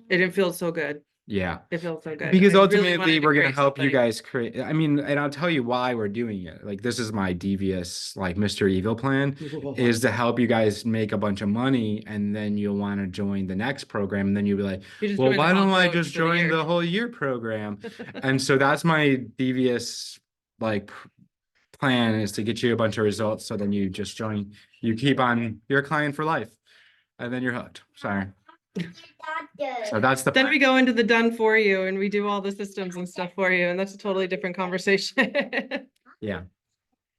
it feels so good. yeah. It feels so good. Because I really ultimately wanted to we're gonna create help you something. guys create. I mean, and I'll tell you why we're doing it. Like, this is my devious, like, Mr. Evil plan, is to help you guys make a bunch of money, and then you'll want to join the next program, and then you'll be like, You just well, joined the why don't I whole coach just for the join year. the whole year program? And so that's my devious, like, plan, is to get you a bunch of results, so then you just join. You keep on, you're a client for life, and then you're hooked. Sorry. So that's the Then plan. we go into the done for you and we do all the systems and stuff for you. And that's a totally different conversation. Yeah.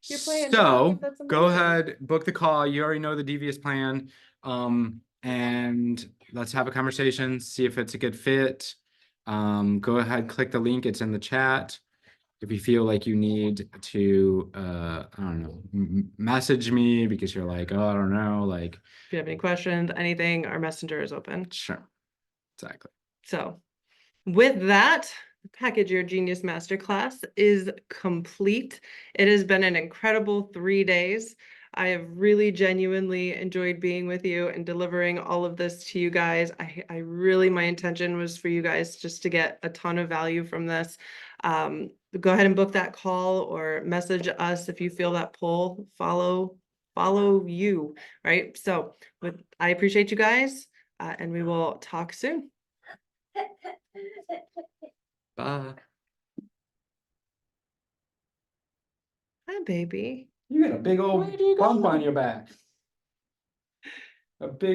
You're playing So dog, that's go amazing. ahead, book the call. You already know the devious plan. And let's have a conversation, see if it's a good fit. Go ahead, click the link. It's in the chat. If you feel like you need to, I don't know, message me because you're like, oh, I don't know, like, If you have any questions, anything, our messenger is open. sure. Exactly. So with that, the Package Your Genius Masterclass is complete. It has been an incredible 3 days. I have really genuinely enjoyed being with you and delivering all of this to you guys. I really, my intention was for you guys just to get a ton of value from this. Go ahead and book that call or message us if you feel that pull. Follow you, right? So I appreciate you guys, and we will talk soon. Bye. Hi, baby. You got a big old bump on your back. A big